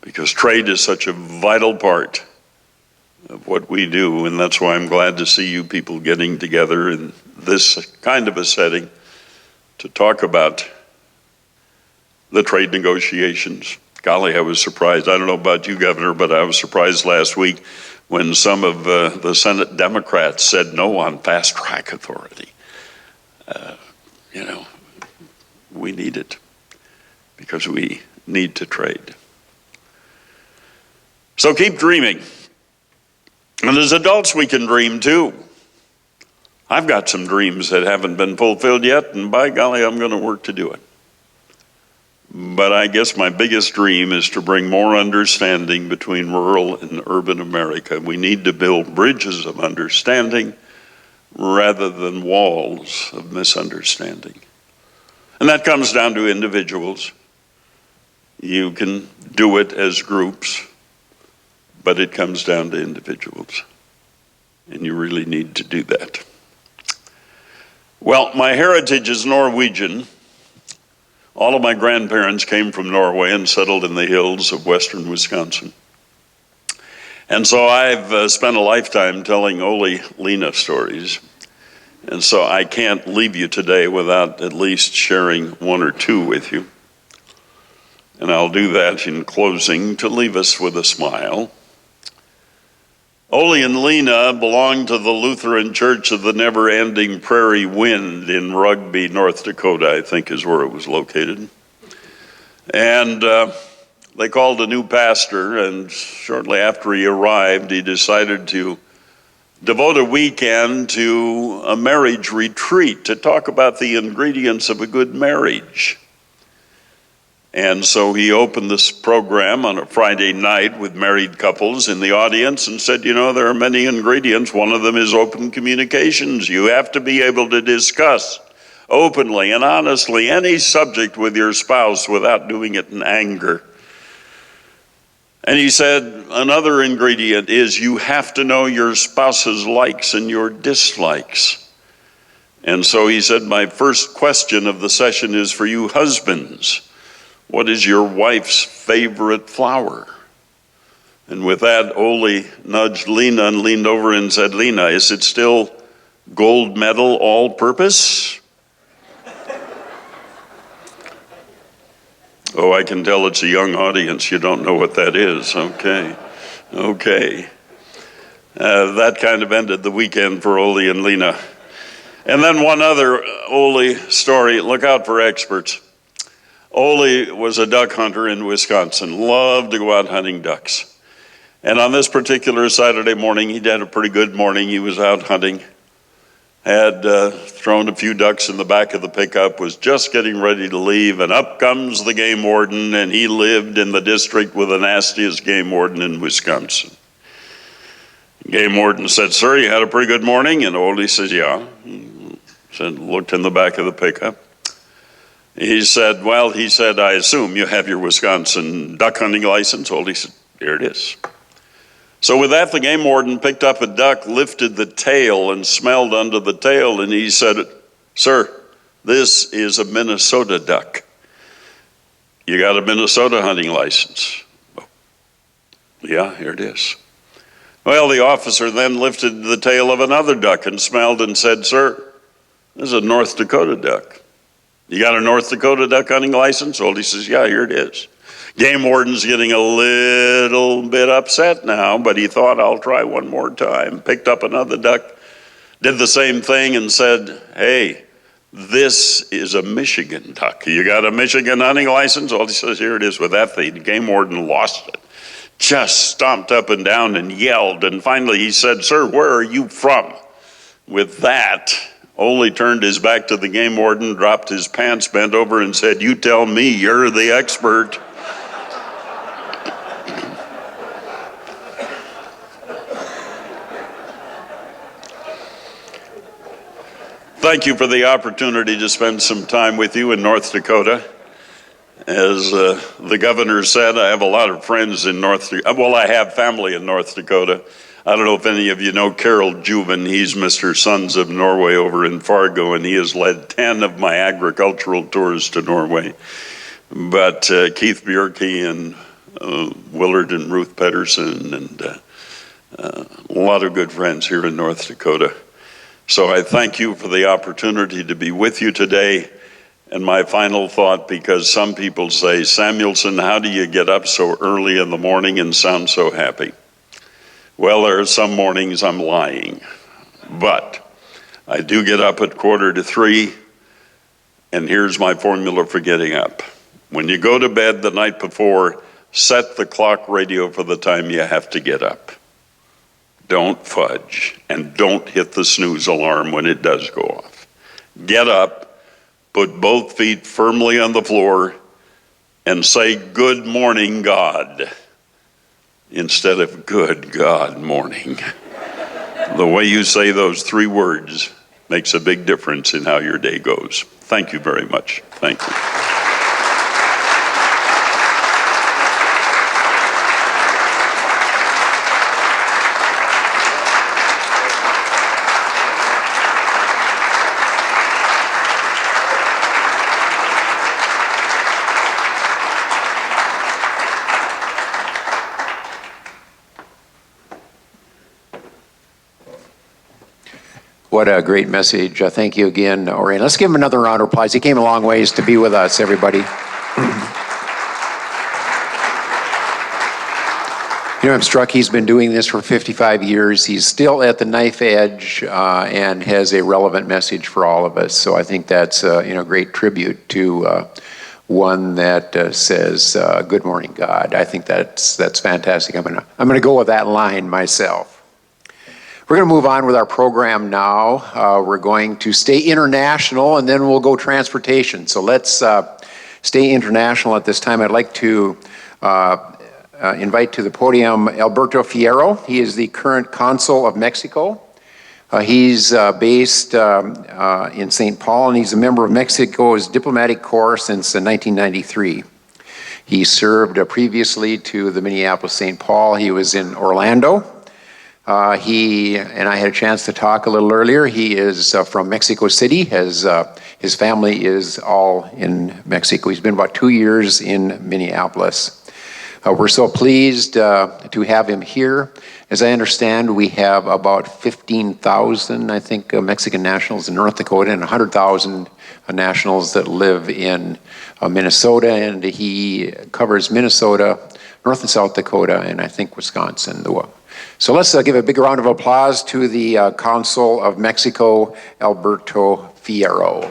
Because trade is such a vital part of what we do, and that's why I'm glad to see you people getting together in this kind of a setting to talk about the trade negotiations. Golly, I was surprised. I don't know about you, Governor, but I was surprised last week when some of the Senate Democrats said no on fast track authority. We need it because we need to trade. So keep dreaming. And as adults, we can dream too. I've got some dreams that haven't been fulfilled yet, and by golly, I'm going to work to do it. But I guess my biggest dream is to bring more understanding between rural and urban America. We need to build bridges of understanding rather than walls of misunderstanding. And that comes down to individuals. You can do it as groups, but it comes down to individuals. And you really need to do that. Well, my heritage is Norwegian. All of my grandparents came from Norway and settled in the hills of western Wisconsin. And so I've spent a lifetime telling Ole Lena stories. And so I can't leave you today without at least sharing one or two with you. And I'll do that in closing to leave us with a smile. Ole and Lena belonged to the Lutheran Church of the Never-Ending Prairie Wind in Rugby, North Dakota, I think is where it was located. And they called a new pastor, and shortly after he arrived, he decided to devote a weekend to a marriage retreat to talk about the ingredients of a good marriage. And so he opened this program on a Friday night with married couples in the audience and said, there are many ingredients. One of them is open communications. You have to be able to discuss openly and honestly any subject with your spouse without doing it in anger. And he said, another ingredient is you have to know your spouse's likes and your dislikes. And so he said, my first question of the session is for you husbands. What is your wife's favorite flower? And with that, Ole nudged Lena and leaned over and said, Lena, is it still gold medal all-purpose? Oh, I can tell it's a young audience. You don't know what that is. Okay. That kind of ended the weekend for Ole and Lena. And then one other Ole story. Look out for experts. Ole was a duck hunter in Wisconsin, loved to go out hunting ducks. And on this particular Saturday morning, he'd had a pretty good morning. He was out hunting, had thrown a few ducks in the back of the pickup, was just getting ready to leave, and up comes the game warden, and he lived in the district with the nastiest game warden in Wisconsin. Game warden said, sir, you had a pretty good morning? And Ole says, yeah. He said, looked in the back of the pickup. He said, I assume you have your Wisconsin duck hunting license. Ole said, here it is. So with that, the game warden picked up a duck, lifted the tail, and smelled under the tail, and he said, sir, this is a Minnesota duck. You got a Minnesota hunting license? Yeah, here it is. Well, the officer then lifted the tail of another duck and smelled and said, sir, this is a North Dakota duck. You got a North Dakota duck hunting license? Ole says, yeah, here it is. Game warden's getting a little bit upset now, but he thought, I'll try one more time. Picked up another duck, did the same thing and said, hey, this is a Michigan duck. You got a Michigan hunting license? Ole says, here it is. With that, the game warden lost it. Just stomped up and down and yelled. And finally he said, sir, where are you from? With that, only turned his back to the game warden, dropped his pants, bent over, and said, "You tell me, you're the expert." Thank you for the opportunity to spend some time with you in North Dakota. As the governor said, I have a lot of friends in North Dakota. Well, I have family in North Dakota. I don't know if any of you know Carol Juven. He's Mr. Sons of Norway over in Fargo, and he has led 10 of my agricultural tours to Norway. But Keith Bjorky and Willard and Ruth Pedersen and a lot of good friends here in North Dakota. So I thank you for the opportunity to be with you today. And my final thought, because some people say, "Samuelson, how do you get up so early in the morning and sound so happy?" Well, there are some mornings I'm lying, but I do get up at 2:45, and here's my formula for getting up. When you go to bed the night before, set the clock radio for the time you have to get up. Don't fudge, and don't hit the snooze alarm when it does go off. Get up, put both feet firmly on the floor, and say, "Good morning, God," instead of "Good God morning." The way you say those 3 words makes a big difference in how your day goes. Thank you very much. Thank you. What a great message. Thank you again, Orion. Let's give him another round of applause. He came a long ways to be with us, everybody. You know, I'm struck he's been doing this for 55 years. He's still at the knife edge and has a relevant message for all of us. So I think that's a great tribute to one that says, "Good morning, God." I think that's fantastic. I'm gonna go with that line myself. We're going to move on with our program now. We're going to stay international, and then we'll go transportation. So let's stay international at this time. I'd like to invite to the podium Alberto Fierro. He is the current consul of Mexico. He's based in St. Paul, and he's a member of Mexico's diplomatic corps since 1993. He served previously to the Minneapolis-St. Paul. He was in Orlando. He and I had a chance to talk a little earlier. He is from Mexico City. His family is all in Mexico. He's been about 2 years in Minneapolis. We're so pleased to have him here. As I understand, we have about 15,000, I think, Mexican nationals in North Dakota and 100,000 nationals that live in Minnesota, and he covers Minnesota, North and South Dakota, and I think Wisconsin. So let's give a big round of applause to the Consul of Mexico, Alberto Fierro.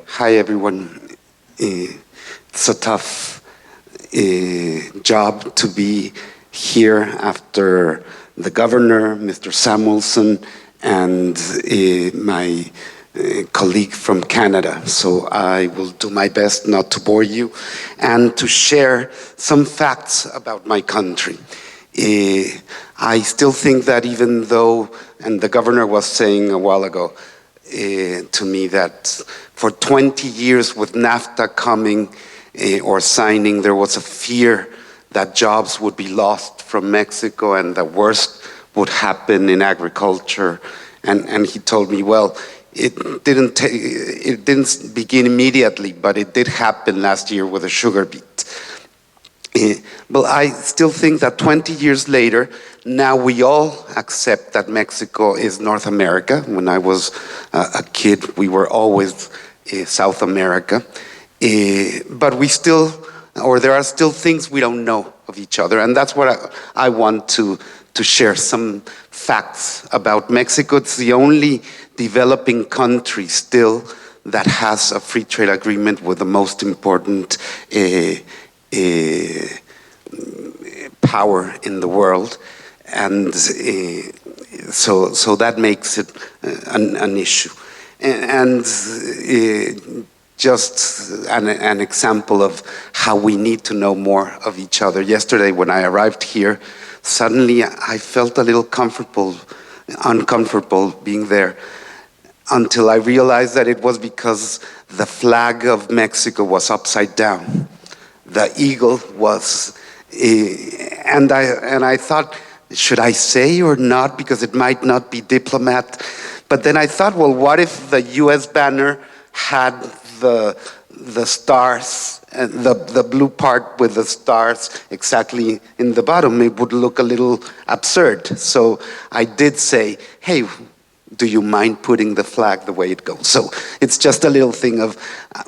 Hi, everyone. It's a tough job to be here after the governor, Mr. Samuelson, and my colleague from Canada. So I will do my best not to bore you and to share some facts about my country. I still think that even though, and the governor was saying a while ago to me that for 20 years with NAFTA coming or signing, there was a fear that jobs would be lost from Mexico and the worst would happen in agriculture. And he told me, well, it didn't begin immediately, but it did happen last year with the sugar beet. But I still think that 20 years later, now we all accept that Mexico is North America. When I was a kid, we were always South America. But we still, or there are still things we don't know of each other, and that's what I want to to share some facts about Mexico. It's the only developing country still that has a free trade agreement with the most important power in the world. And so that makes it an issue. And just an example of how we need to know more of each other. Yesterday when I arrived here, suddenly I felt a little uncomfortable being there, until I realized that it was because the flag of Mexico was upside down. The eagle was, and I thought, should I say or not, because it might not be diplomat. But then I thought, well, what if the US banner had the stars, the blue part with the stars exactly in the bottom? It would look a little absurd. So I did say, hey, do you mind putting the flag the way it goes? So it's just a little thing of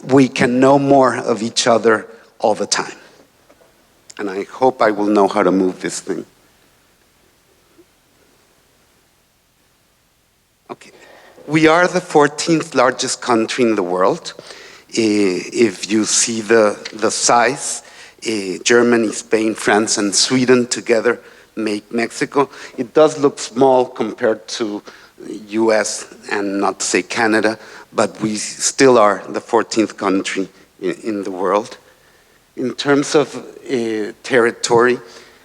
we can know more of each other all the time. And I hope I will know how to move this thing. Okay. We are the 14th largest country in the world. If you see the size, Germany, Spain, France, and Sweden together make Mexico. It does look small compared to US and not to say Canada, but we still are the 14th country in the world. In terms of territory,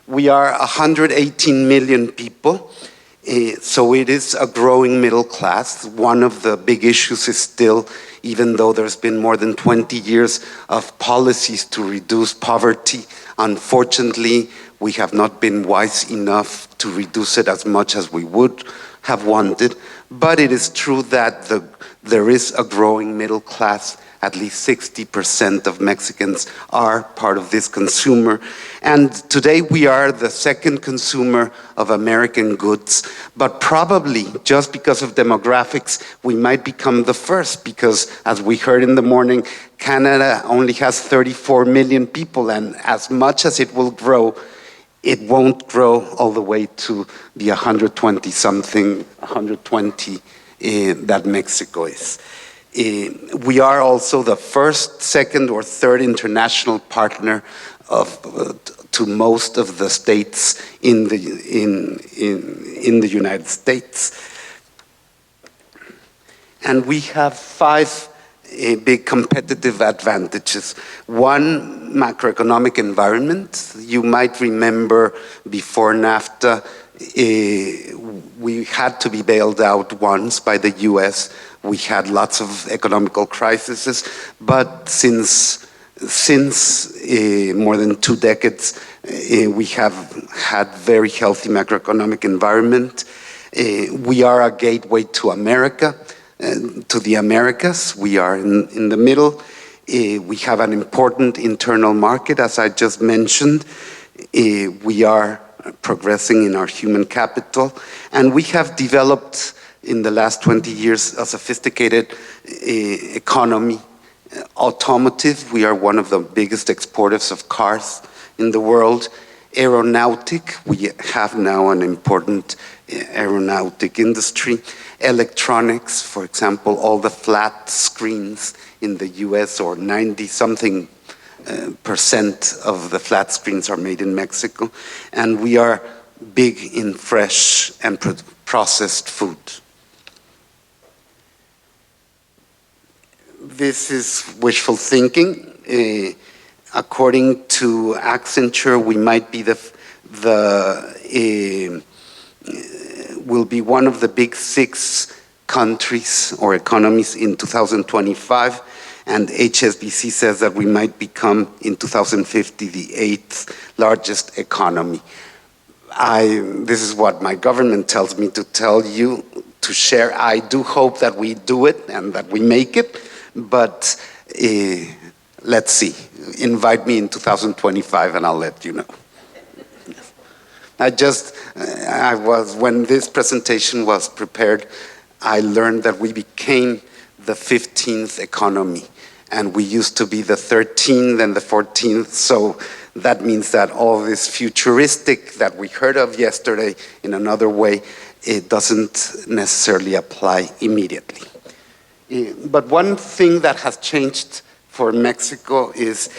we are 118 million people. So it is a growing middle class. One of the big issues is still, even though there's been more than 20 years of policies to reduce poverty, unfortunately, we have not been wise enough to reduce it as much as we would have wanted. But it is true that there is a growing middle class. At least 60% of Mexicans are part of this consumer. And today we are the second consumer of American goods, but probably just because of demographics, we might become the first, because as we heard in the morning, Canada only has 34 million people, and as much as it will grow, it won't grow all the way to the 120 that Mexico is. We are also the first, second, or third international partner to most of the states in the United States. And we have 5 big competitive advantages. One, macroeconomic environment. You might remember before NAFTA, we had to be bailed out once by the US. We had lots of economical crises, but since more than 2 decades, we have had very healthy macroeconomic environment. We are a gateway to America, to the Americas. We are in the middle. We have an important internal market, as I just mentioned. We are progressing in our human capital, and we have developed in the last 20 years a sophisticated economy. Automotive, we are one of the biggest exporters of cars in the world. Aeronautic, we have now an important aeronautic industry. Electronics, for example, all the flat screens in the US, or 90-something % of the flat screens are made in Mexico. And we are big in fresh and processed food. This is wishful thinking. According to Accenture, we might be will be one of the big 6 countries or economies in 2025, and HSBC says that we might become in 2050 the 8th largest economy. This is what my government tells me to tell you, to share. I do hope that we do it and that we make it, but let's see. Invite me in 2025 and I'll let you know. When this presentation was prepared, I learned that we became the 15th economy. and we used to be the 13th and the 14th, so that means that all this futuristic that we heard of yesterday in another way, it doesn't necessarily apply immediately. But one thing that has changed for Mexico is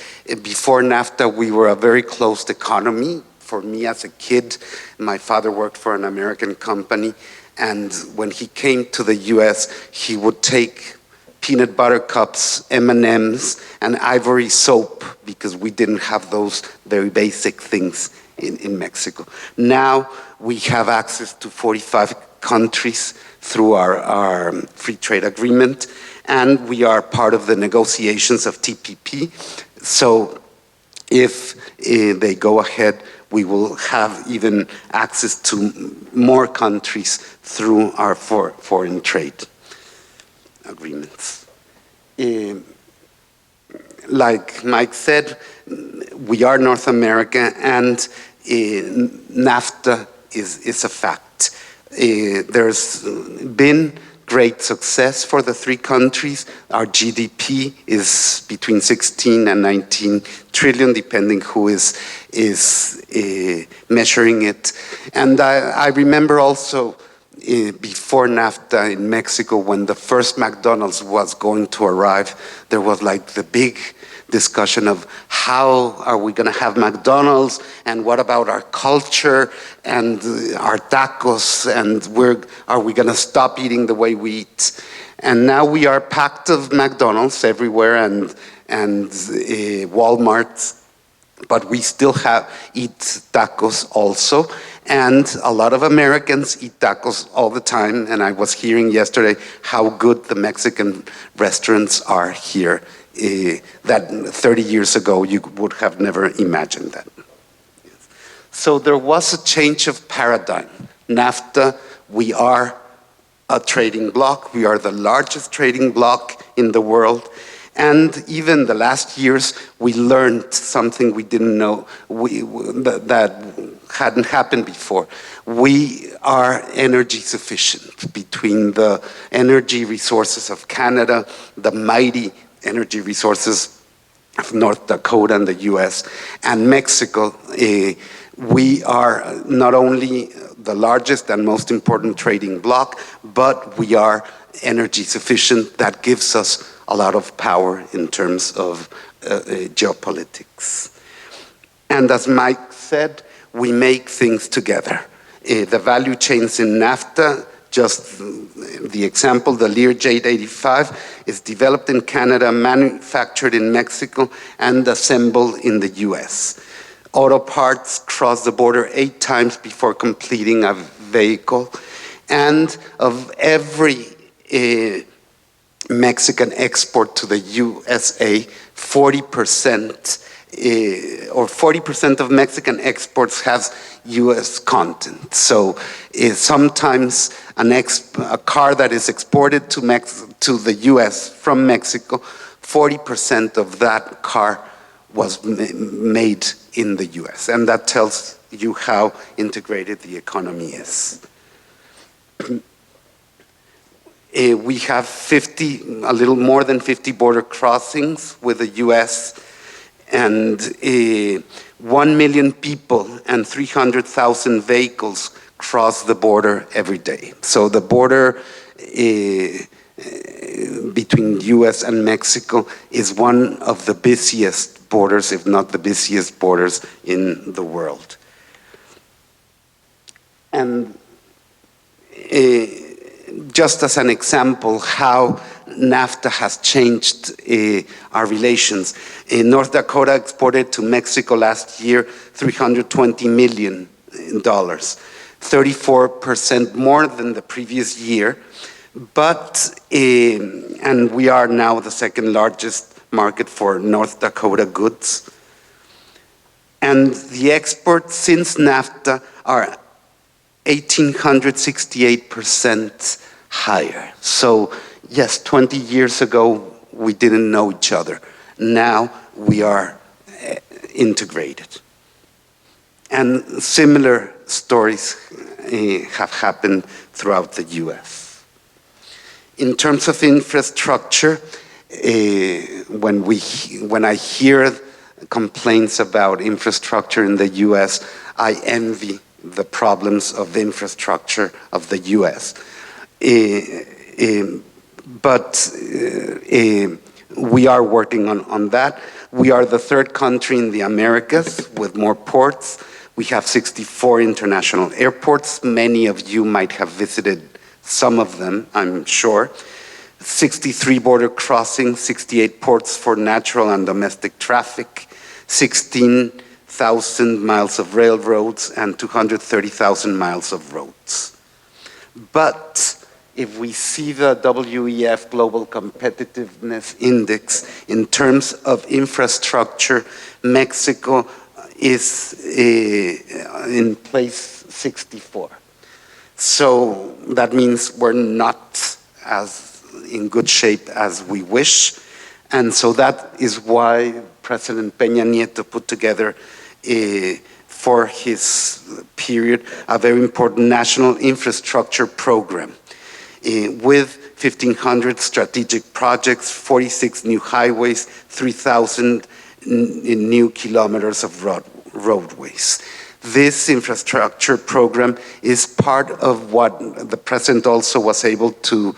before NAFTA, we were a very closed economy. For me as a kid, my father worked for an American company, and when he came to the US, he would take peanut butter cups, M&Ms, and ivory soap, because we didn't have those very basic things in Mexico. Now we have access to 45 countries through our free trade agreement, and we are part of the negotiations of TPP. So if they go ahead, we will have even access to more countries through our foreign trade agreements. Like Mike said, we are North America, and NAFTA is a fact. There's been great success for the three countries. Our GDP is between 16 and 19 trillion, depending who is measuring it. And I remember also before NAFTA in Mexico, when the first McDonald's was going to arrive, there was like the big discussion of how are we going to have McDonald's, and what about our culture and our tacos, and are we going to stop eating the way we eat? And now we are packed of McDonald's everywhere and Walmart, but we still eat tacos also. And a lot of Americans eat tacos all the time, and I was hearing yesterday how good the Mexican restaurants are here. That 30 years ago, you would have never imagined that. So there was a change of paradigm. NAFTA, we are a trading bloc. We are the largest trading bloc in the world. And even the last years, we learned something we didn't know that hadn't happened before. We are energy sufficient between the energy resources of Canada, the mighty energy resources of North Dakota and the US, and Mexico. We are not only the largest and most important trading bloc, but we are energy sufficient. That gives us a lot of power in terms of geopolitics. And as Mike said, we make things together. The value chains in NAFTA, just the example, the Learjet 85 is developed in Canada, manufactured in Mexico, and assembled in the US. Auto parts cross the border 8 times before completing a vehicle. And of every Mexican export to the USA, 40% or 40% of Mexican exports has US content. So sometimes a car that is exported to the US from Mexico, 40% of that car was made in the US. And that tells you how integrated the economy is. We have a little more than 50 border crossings with the US, and 1 million people and 300,000 vehicles cross the border every day. So the border between US and Mexico is one of the busiest borders, if not the busiest borders in the world. And just as an example how NAFTA has changed our relations. North Dakota exported to Mexico last year $320 million, 34% more than the previous year, and we are now the second largest market for North Dakota goods. And the exports since NAFTA are 1,868% higher. So yes, 20 years ago, we didn't know each other. Now we are integrated. And similar stories have happened throughout the US. In terms of infrastructure, when I hear complaints about infrastructure in the U.S., I envy the problems of the infrastructure of the U.S. But we are working on that. We are the third country in the Americas with more ports. We have 64 international airports. Many of you might have visited some of them, I'm sure. 63 border crossings, 68 ports for natural and domestic traffic, 16,000 miles of railroads, and 230,000 miles of roads. But if we see the WEF Global Competitiveness Index, in terms of infrastructure, Mexico is in place 64. So that means we're not as in good shape as we wish. And so that is why President Peña Nieto put together for his period a very important national infrastructure program with 1,500 strategic projects, 46 new highways, 3,000 new kilometers of roadways. This infrastructure program is part of what the president also was able to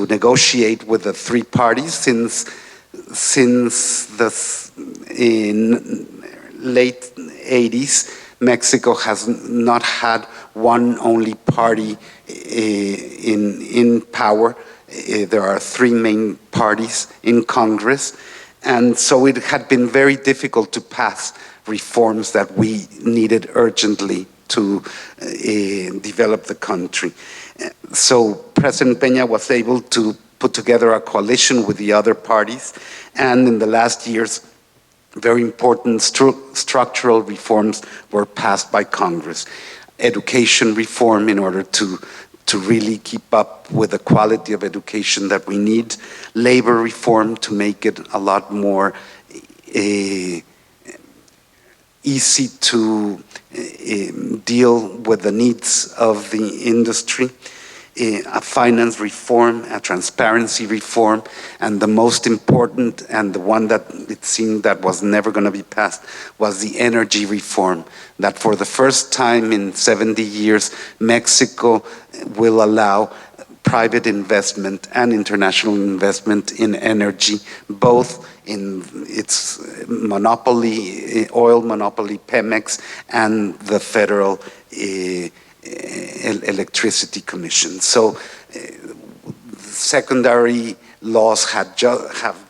negotiate with the three parties since the late 80s. Mexico has not had one only party in power. There are three main parties in Congress, and so it had been very difficult to pass reforms that we needed urgently to develop the country. So President Peña was able to put together a coalition with the other parties, and in the last years, very important structural reforms were passed by Congress. Education reform in order to really keep up with the quality of education that we need. Labor reform to make it a lot more easy to deal with the needs of the industry. A finance reform, a transparency reform, and the most important, and the one that it seemed that was never going to be passed, was the energy reform, that for the first time in 70 years, Mexico will allow private investment and international investment in energy, both in its monopoly, oil monopoly, Pemex, and the federal Electricity Commission. So secondary laws have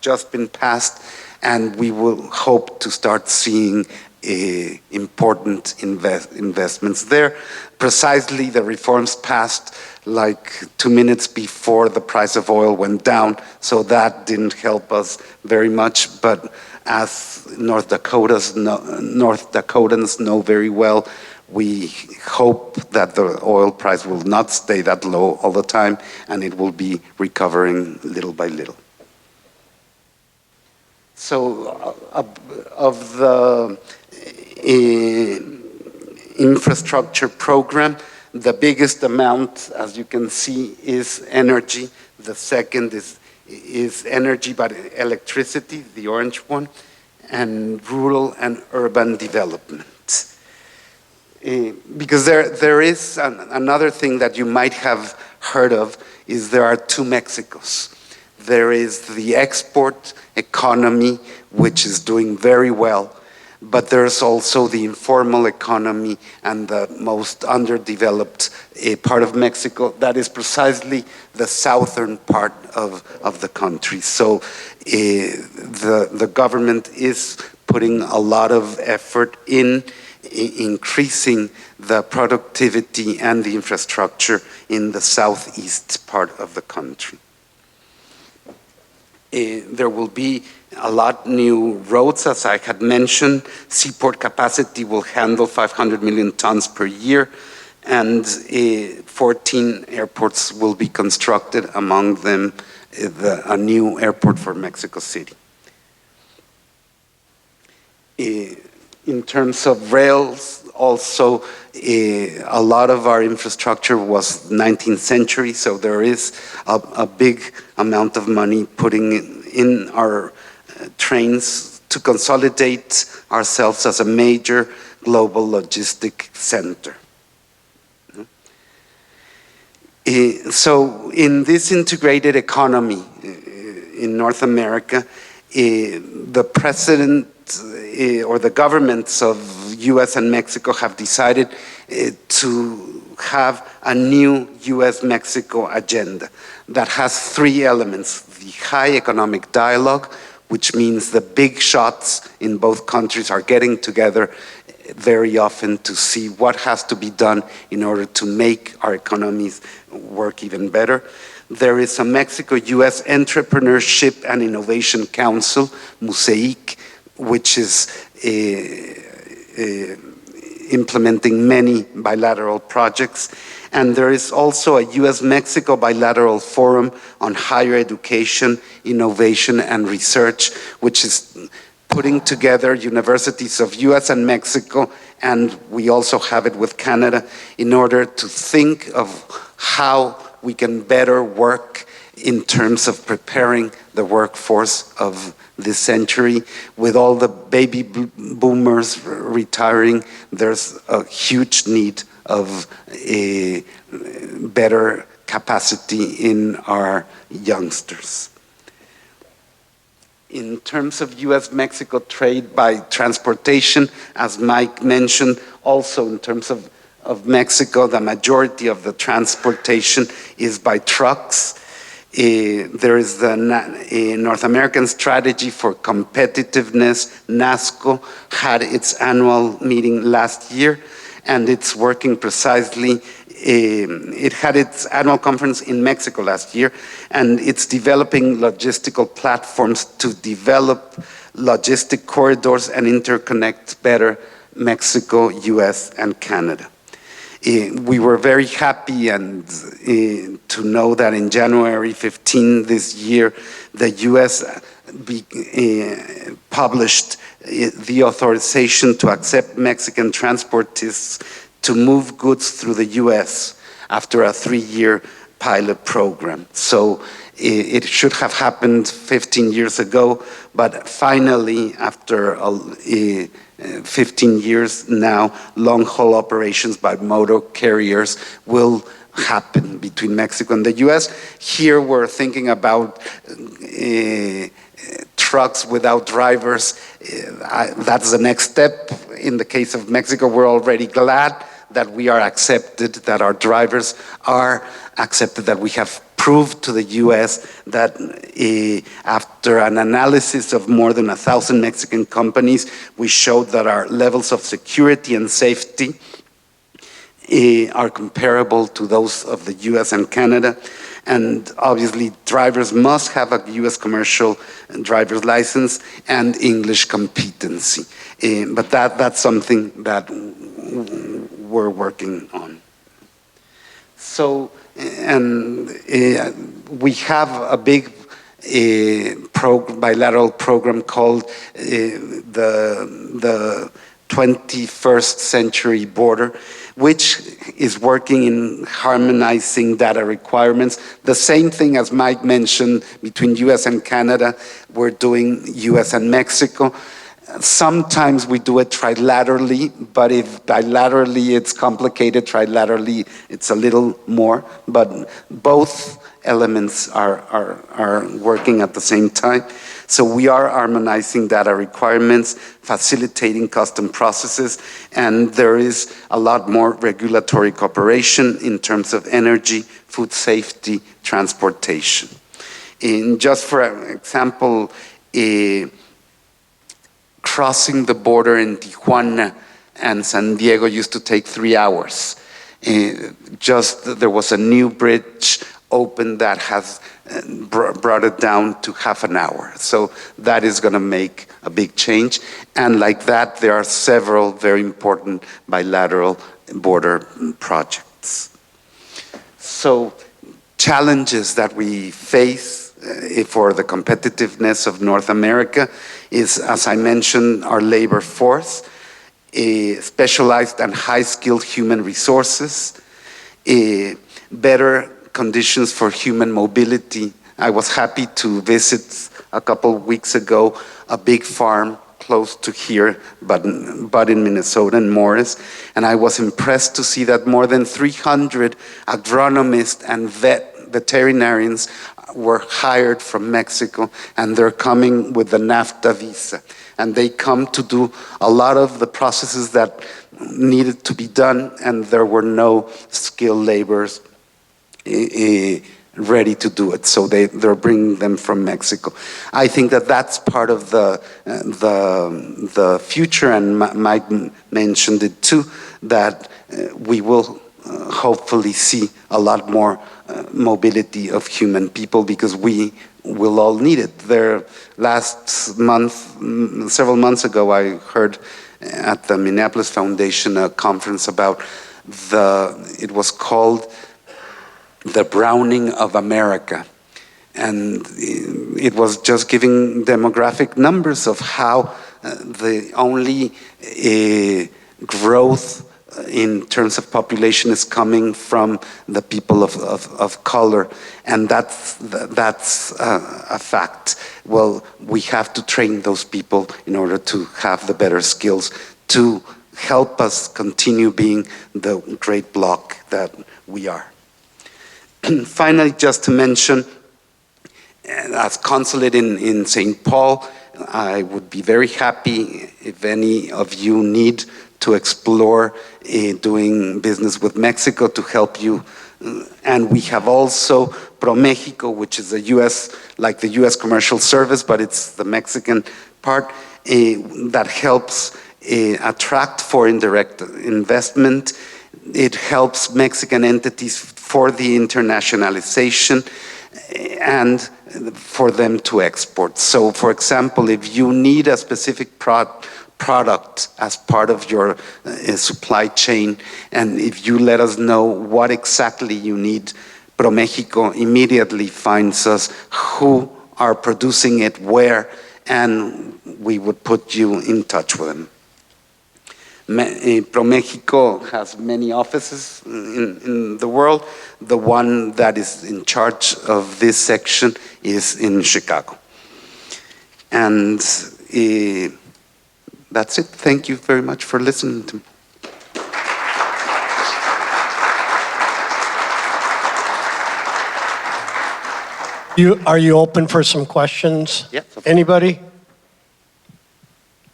just been passed, and we will hope to start seeing important investments there. Precisely, the reforms passed like 2 minutes before the price of oil went down, so that didn't help us very much. But as North Dakotans know very well, we hope that the oil price will not stay that low all the time, and it will be recovering little by little. So of the infrastructure program, the biggest amount, as you can see, is energy. The second is energy, but electricity, the orange one, and rural and urban development. Because there is another thing that you might have heard of, is there are two Mexicos. There is the export economy, which is doing very well, but there's also the informal economy and the most underdeveloped part of Mexico. That is precisely the southern part of the country. So the government is putting a lot of effort in increasing the productivity and the infrastructure in the southeast part of the country. There will be a lot new roads, as I had mentioned. Seaport capacity will handle 500 million tons per year, and 14 airports will be constructed, among them a new airport for Mexico City. In terms of rails, also, a lot of our infrastructure was 19th century, so there is a big amount of money putting in our trains to consolidate ourselves as a major global logistic center. So in this integrated economy in North America, the president or the governments of US and Mexico have decided to have a new US-Mexico agenda that has three elements: the high economic dialogue, which means the big shots in both countries are getting together very often to see what has to be done in order to make our economies work even better. There is a Mexico-US Entrepreneurship and Innovation Council, MUSEIC, which is implementing many bilateral projects. And there is also a US-Mexico Bilateral Forum on Higher Education, Innovation, and Research, which is putting together universities of US and Mexico, and we also have it with Canada, in order to think of how we can better work in terms of preparing the workforce of this century. With all the baby boomers retiring, there's a huge need of a better capacity in our youngsters. In terms of US-Mexico trade by transportation, as Mike mentioned, also in terms of Mexico, the majority of the transportation is by trucks. There is the North American Strategy for Competitiveness, NASCO, had its annual meeting last year, and it's working precisely. It had its annual conference in Mexico last year, and it's developing logistical platforms to develop logistic corridors and interconnect better Mexico, US, and Canada. We were very happy to know that in January 15 this year, the US published the authorization to accept Mexican transportists to move goods through the US after a 3-year pilot program. So it should have happened 15 years ago, but finally, after 15 years now, long-haul operations by motor carriers will happen between Mexico and the US. Here we're thinking about trucks without drivers. That's the next step. In the case of Mexico, we're already glad that we are accepted, that our drivers are accepted, that we have proved to the US that after an analysis of more than 1,000 Mexican companies, we showed that our levels of security and safety are comparable to those of the US and Canada. And obviously, drivers must have a US commercial driver's license and English competency. But that's something that we're working on. So, and we have a big bilateral program called the 21st Century Border, which is working in harmonizing data requirements. The same thing as Mike mentioned between US and Canada, we're doing US and Mexico. Sometimes we do it trilaterally, but if bilaterally it's complicated, trilaterally it's a little more, but both elements are working at the same time. So we are harmonizing data requirements, facilitating custom processes, and there is a lot more regulatory cooperation in terms of energy, food safety, transportation. Just for example, crossing the border in Tijuana and San Diego used to take 3 hours. There was a new bridge opened that has brought it down to half an hour. So that is going to make a big change. And like that, there are several very important bilateral border projects. So challenges that we face for the competitiveness of North America is, as I mentioned, our labor force, specialized and high-skilled human resources, better conditions for human mobility. I was happy to visit a couple of weeks ago a big farm close to here, but in Minnesota, in Morris, and I was impressed to see that more than 300 agronomists and veterinarians were hired from Mexico, and they're coming with the NAFTA visa. And they come to do a lot of the processes that needed to be done, and there were no skilled laborers ready to do it. So they're bringing them from Mexico. I think that that's part of the future, and Mike mentioned it too, that we will hopefully see a lot more mobility of human people, because we will all need it. Last month, several months ago, I heard at the Minneapolis Foundation a conference about it was called The Browning of America. And it was just giving demographic numbers of how the only growth in terms of population is coming from the people of color, and that's a fact. Well, we have to train those people in order to have the better skills to help us continue being the great bloc that we are. Finally, just to mention, as consulate in St. Paul, I would be very happy if any of you need to explore doing business with Mexico to help you. And we have also ProMexico, which is a US, like the US Commercial Service, but it's the Mexican part, that helps attract foreign direct investment. It helps Mexican entities for the internationalization and for them to export. So, for example, if you need a specific product as part of your supply chain, and if you let us know what exactly you need, ProMexico immediately finds us who are producing it, where, and we would put you in touch with them. ProMexico has many offices in the world. The one that is in charge of this section is in Chicago. And that's it. Thank you very much for listening to me. Are you open for some questions? Yes. Anybody?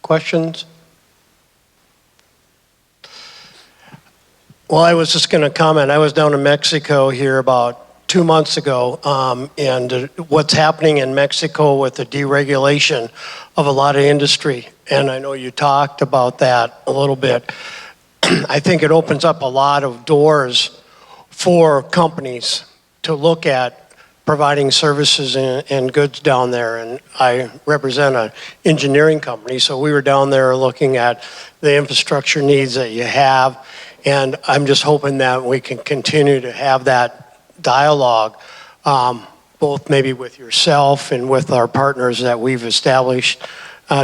Questions? Well, I was just going to comment. I was down in Mexico here about 2 months ago, and what's happening in Mexico with the deregulation of a lot of industry, and I know you talked about that a little bit. I think it opens up a lot of doors for companies to look at providing services and goods down there. And I represent an engineering company, so we were down there looking at the infrastructure needs that you have. And I'm just hoping that we can continue to have that dialogue, both maybe with yourself and with our partners that we've established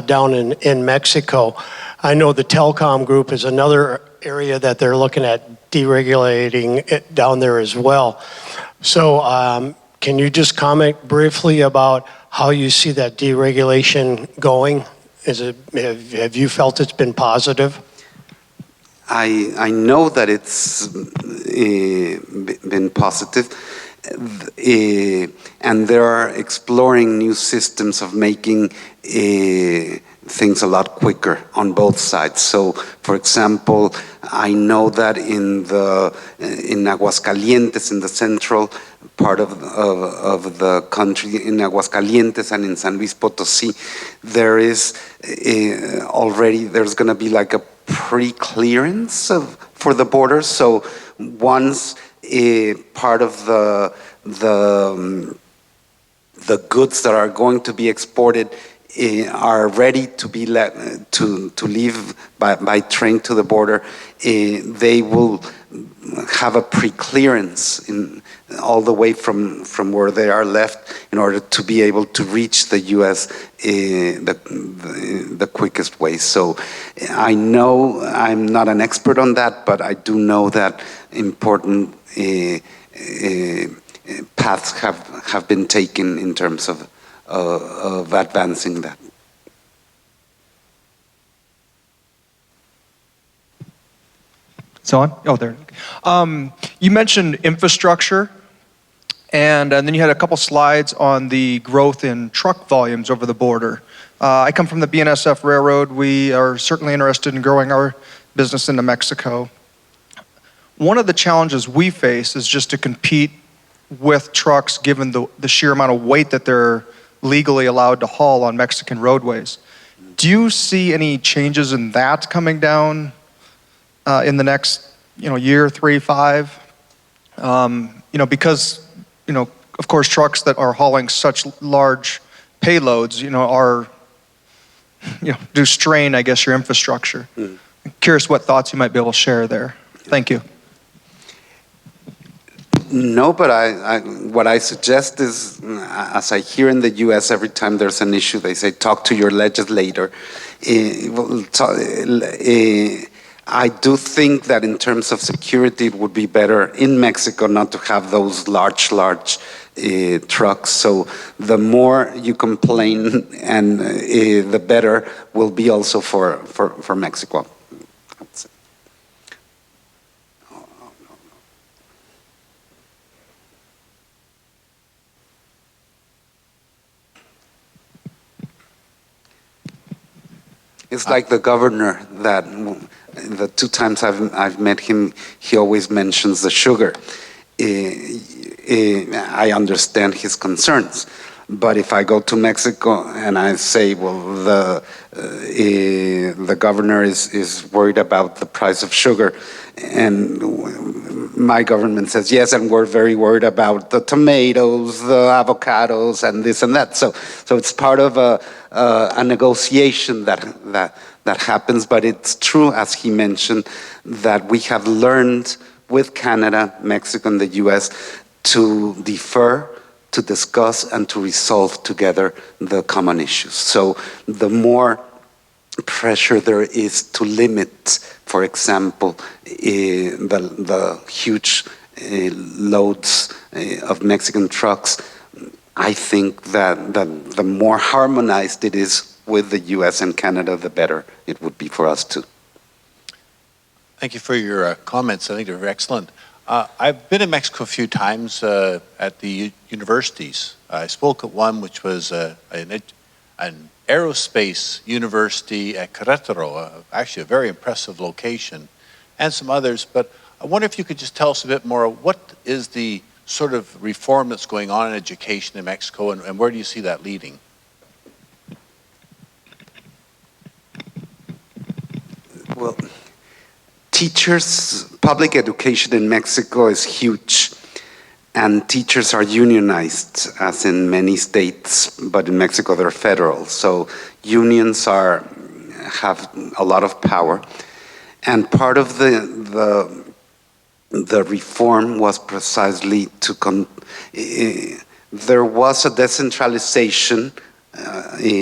down in Mexico. I know the telecom group is another area that they're looking at deregulating it down there as well. So can you just comment briefly about how you see that deregulation going? Have you felt it's been positive? I know that it's been positive, and they are exploring new systems of making things a lot quicker on both sides. So, for example, I know that in Aguascalientes, in the central part of the country, in Aguascalientes and in San Luis Potosí, there is there's going to be like a pre-clearance for the border. So once part of the goods that are going to be exported are ready to be to leave by train to the border, they will have a pre-clearance all the way from where they are left in order to be able to reach the U.S. The quickest way. So I know I'm not an expert on that, but I do know that important paths have been taken in terms of of advancing that. It's on? Oh, there. You mentioned infrastructure, and then you had a couple slides on the growth in truck volumes over the border. I come from the BNSF Railroad. We are certainly interested in growing our business into Mexico. One of the challenges we face is just to compete with trucks given the sheer amount of weight that they're legally allowed to haul on Mexican roadways. Do you see any changes in that coming down in the next, year, 3, 5? Because, of course, trucks that are hauling such large payloads, are, do strain, I guess, your infrastructure. I'm curious what thoughts you might be able to share there. Thank you. No, but what I suggest is, as I hear in the U.S. every time there's an issue, they say, talk to your legislator. I do think that in terms of security, it would be better in Mexico not to have those large trucks. So the more you complain, and the better will be also for Mexico. It's like the governor that the 2 times I've met him, he always mentions the sugar. I understand his concerns, but if I go to Mexico and I say, well, the governor is worried about the price of sugar, and my government says yes, and we're very worried about the tomatoes, the avocados, and this and that. So it's part of a negotiation that happens. But it's true, as he mentioned, that we have learned with Canada, Mexico, and the U.S. to defer, to discuss, and to resolve together the common issues. So the more pressure there is to limit, for example, the huge loads of Mexican trucks, I think that the more harmonized it is with the US and Canada, the better it would be for us too. Thank you for your comments. I think they're excellent. I've been in Mexico a few times at the universities. I spoke at one which was an aerospace university at Querétaro, actually a very impressive location, and some others. But I wonder if you could just tell us a bit more, what is the sort of reform that's going on in education in Mexico, and where do you see that leading? Well, public education in Mexico is huge, and teachers are unionized, as in many states, but in Mexico they're federal. So unions have a lot of power, and part of the reform was precisely there was a decentralization,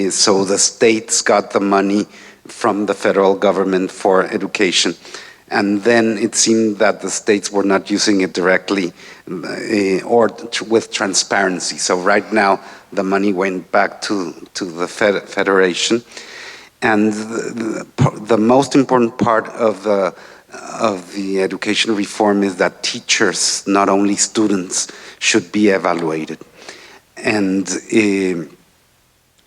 so the states got the money from the federal government for education. And then it seemed that the states were not using it directly or with transparency. So right now, the money went back to the federation. And the most important part of the education reform is that teachers, not only students, should be evaluated. And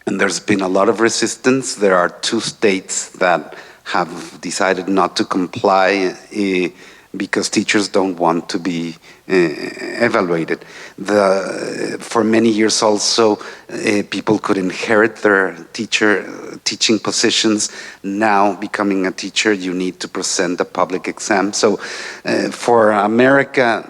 there's been a lot of resistance. There are 2 states that have decided not to comply because teachers don't want to be evaluated. For many years also, people could inherit their teaching positions. Now, becoming a teacher, you need to present a public exam. So for America,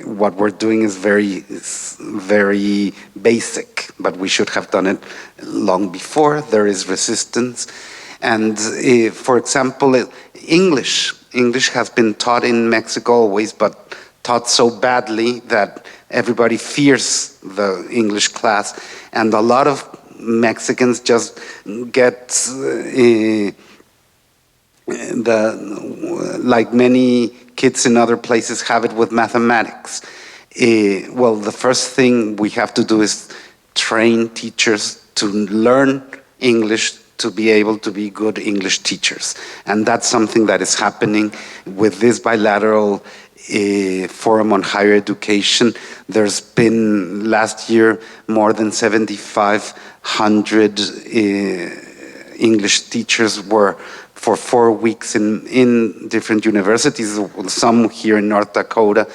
what we're doing is very basic, but we should have done it long before. There is resistance. And for example, English has been taught in Mexico always, but taught so badly that everybody fears the English class. And a lot of Mexicans just get like many kids in other places have it with mathematics. Well, the first thing we have to do is train teachers to learn English to be able to be good English teachers. And that's something that is happening with this bilateral Forum on Higher Education. There's been last year more than 7,500 English teachers were for 4 weeks in different universities, some here in North Dakota,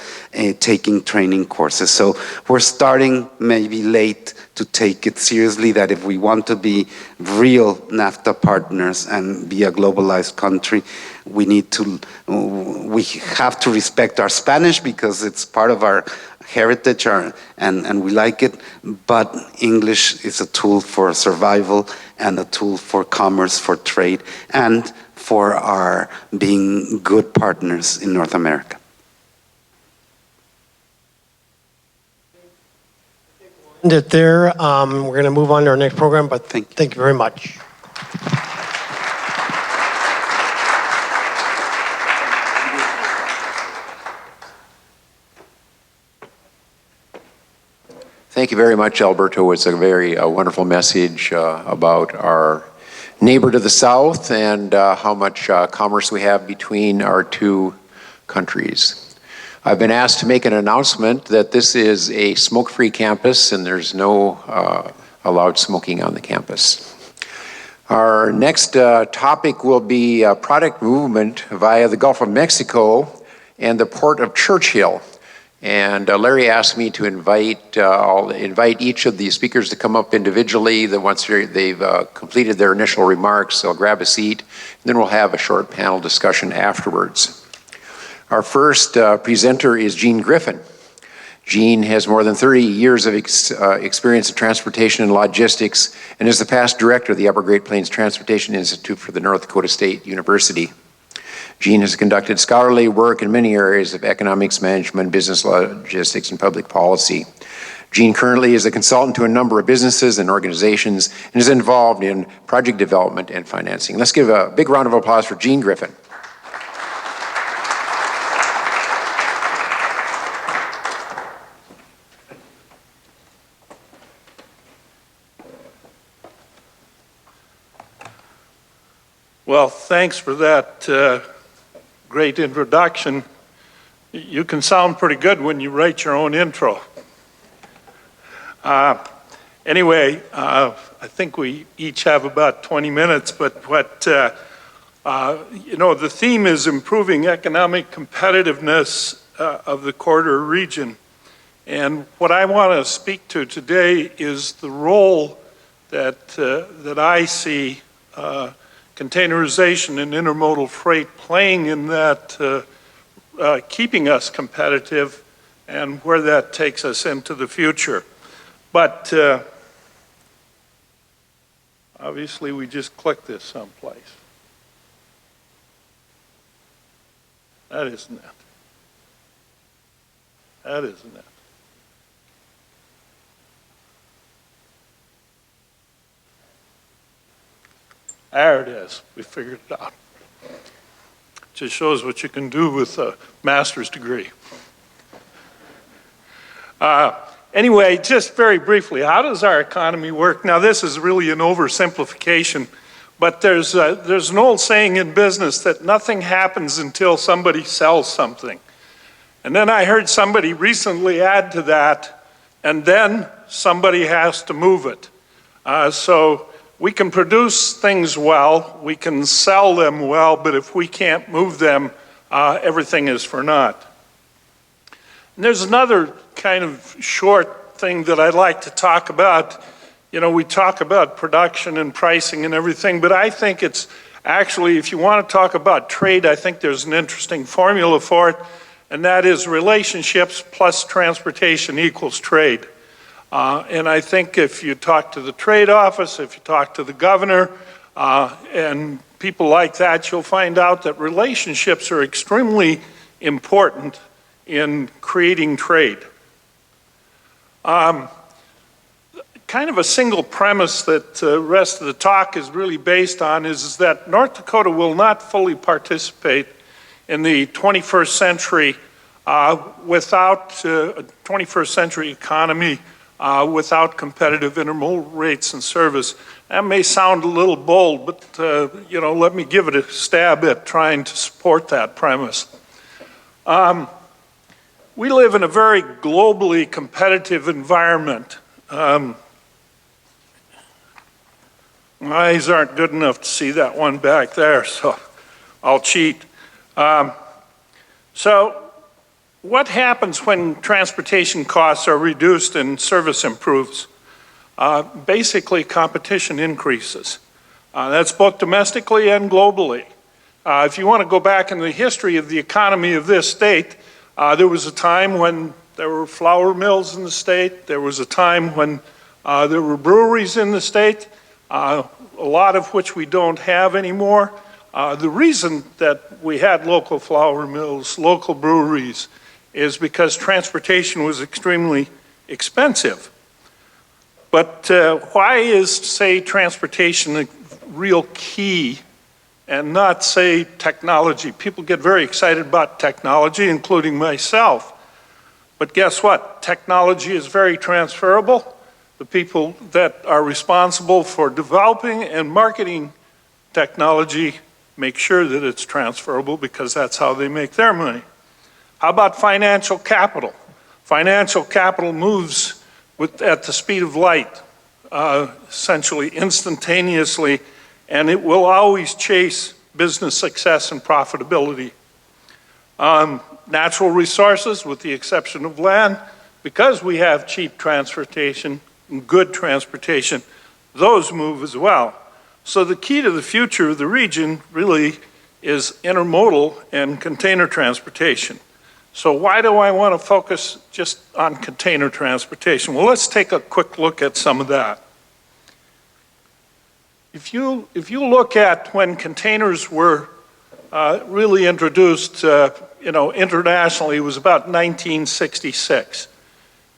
taking training courses. So we're starting maybe late to take it seriously, that if we want to be real NAFTA partners and be a globalized country, we have to respect our Spanish because it's part of our heritage and we like it, but English is a tool for survival and a tool for commerce, for trade, and for our being good partners in North America. End it there. We're going to move on to our next program, but Thank you. thank you very much. Thank you very much, Alberto. It's a very wonderful message about our neighbor to the south and how much commerce we have between our two countries. I've been asked to make an announcement that this is a smoke-free campus and there's no allowed smoking on the campus. Our next topic will be product movement via the Gulf of Mexico and the Port of Churchill. And Larry asked me to I'll invite each of the speakers to come up individually. Then once they've completed their initial remarks, they'll grab a seat, and then we'll have a short panel discussion afterwards. Our first presenter is Gene Griffin. Gene has more than 30 years of experience in transportation and logistics and is the past director of the Upper Great Plains Transportation Institute for the North Dakota State University. Gene has conducted scholarly work in many areas of economics management, business logistics, and public policy. Gene currently is a consultant to a number of businesses and organizations and is involved in project development and financing. Let's give a big round of applause for Gene Griffin. Well, thanks for that great introduction. You can sound pretty good when you write your own intro. Anyway, I think we each have about 20 minutes, but the theme is improving economic competitiveness of the corridor region. And what I want to speak to today is the role that I see containerization and intermodal freight playing in that, keeping us competitive and where that takes us into the future. But obviously we just click this someplace. That isn't it. That isn't it. There it is. We figured it out. Just shows what you can do with a master's degree. Anyway, just very briefly, how does our economy work? Now, this is really an oversimplification, but there's an old saying in business that nothing happens until somebody sells something. And then I heard somebody recently add to that, and then somebody has to move it. So we can produce things well, we can sell them well, but if we can't move them, everything is for naught. And there's another kind of short thing that I'd like to talk about. You know, we talk about production and pricing and everything, but I think it's actually, if you want to talk about trade, I think there's an interesting formula for it, and that is relationships plus transportation equals trade. And I think if you talk to the trade office, if you talk to the governor, and people like that, you'll find out that relationships are extremely important in creating trade. Kind of a single premise that the rest of the talk is really based on is that North Dakota will not fully participate in the 21st century without a 21st century economy without competitive intermodal rates and service. That may sound a little bold, but let me give it a stab at trying to support that premise. We live in a very globally competitive environment. My eyes aren't good enough to see that one back there, so I'll cheat. So what happens when transportation costs are reduced and service improves? Basically, competition increases. That's both domestically and globally. If you want to go back in the history of the economy of this state, there was a time when there were flour mills in the state. There was a time when there were breweries in the state, a lot of which we don't have anymore. The reason that we had local flour mills, local breweries, is because transportation was extremely expensive. But why is, say, transportation a real key and not, say, technology? People get very excited about technology, including myself. But guess what? Technology is very transferable. The people that are responsible for developing and marketing technology make sure that it's transferable because that's how they make their money. How about financial capital? Financial capital moves at the speed of light, essentially instantaneously, and it will always chase business success and profitability. Natural resources, with the exception of land, because we have cheap transportation and good transportation, those move as well. So the key to the future of the region really is intermodal and container transportation. So why do I want to focus just on container transportation? Well, let's take a quick look at some of that. If you look at when containers were really introduced, internationally, it was about 1966.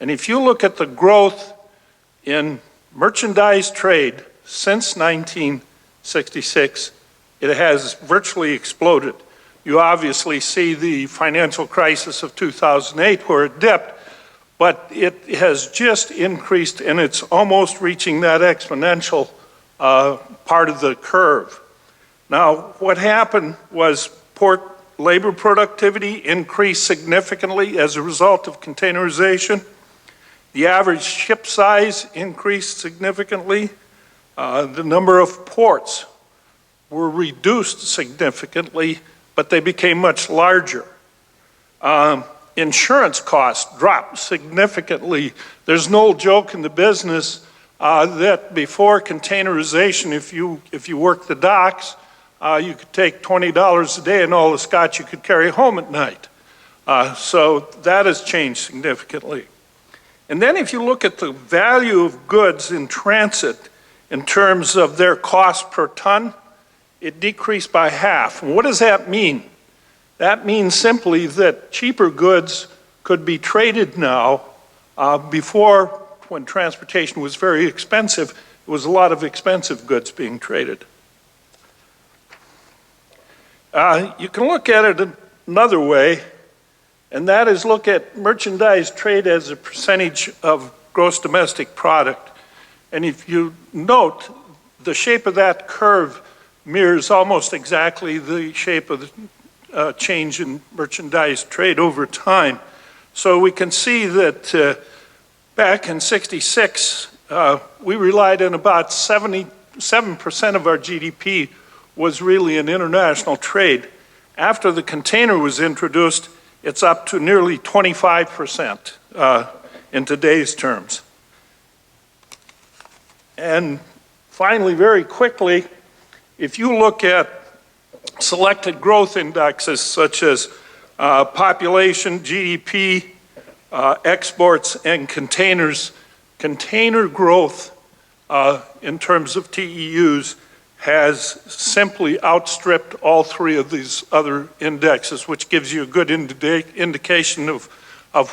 And if you look at the growth in merchandise trade since 1966, it has virtually exploded. You obviously see the financial crisis of 2008 where it dipped, but it has just increased and it's almost reaching that exponential part of the curve. Now, what happened was port labor productivity increased significantly as a result of containerization. The average ship size increased significantly. The number of ports were reduced significantly, but they became much larger. Insurance costs dropped significantly. There's an old joke in the business that before containerization, if you worked the docks, you could take $20 a day and all the scotch you could carry home at night. So that has changed significantly. And then if you look at the value of goods in transit in terms of their cost per ton, it decreased by half. And what does that mean? That means simply that cheaper goods could be traded now. Before, when transportation was very expensive, there was a lot of expensive goods being traded. You can look at it another way, and that is look at merchandise trade as a percentage of gross domestic product. And if you note, the shape of that curve mirrors almost exactly the shape of the change in merchandise trade over time. So we can see that back in '66, we relied on about 77% of our GDP was really in international trade. After the container was introduced, it's up to nearly 25% in today's terms. And finally, very quickly, if you look at selected growth indexes such as population, GDP, exports, and containers, container growth in terms of TEUs has simply outstripped all three of these other indexes, which gives you a good indication of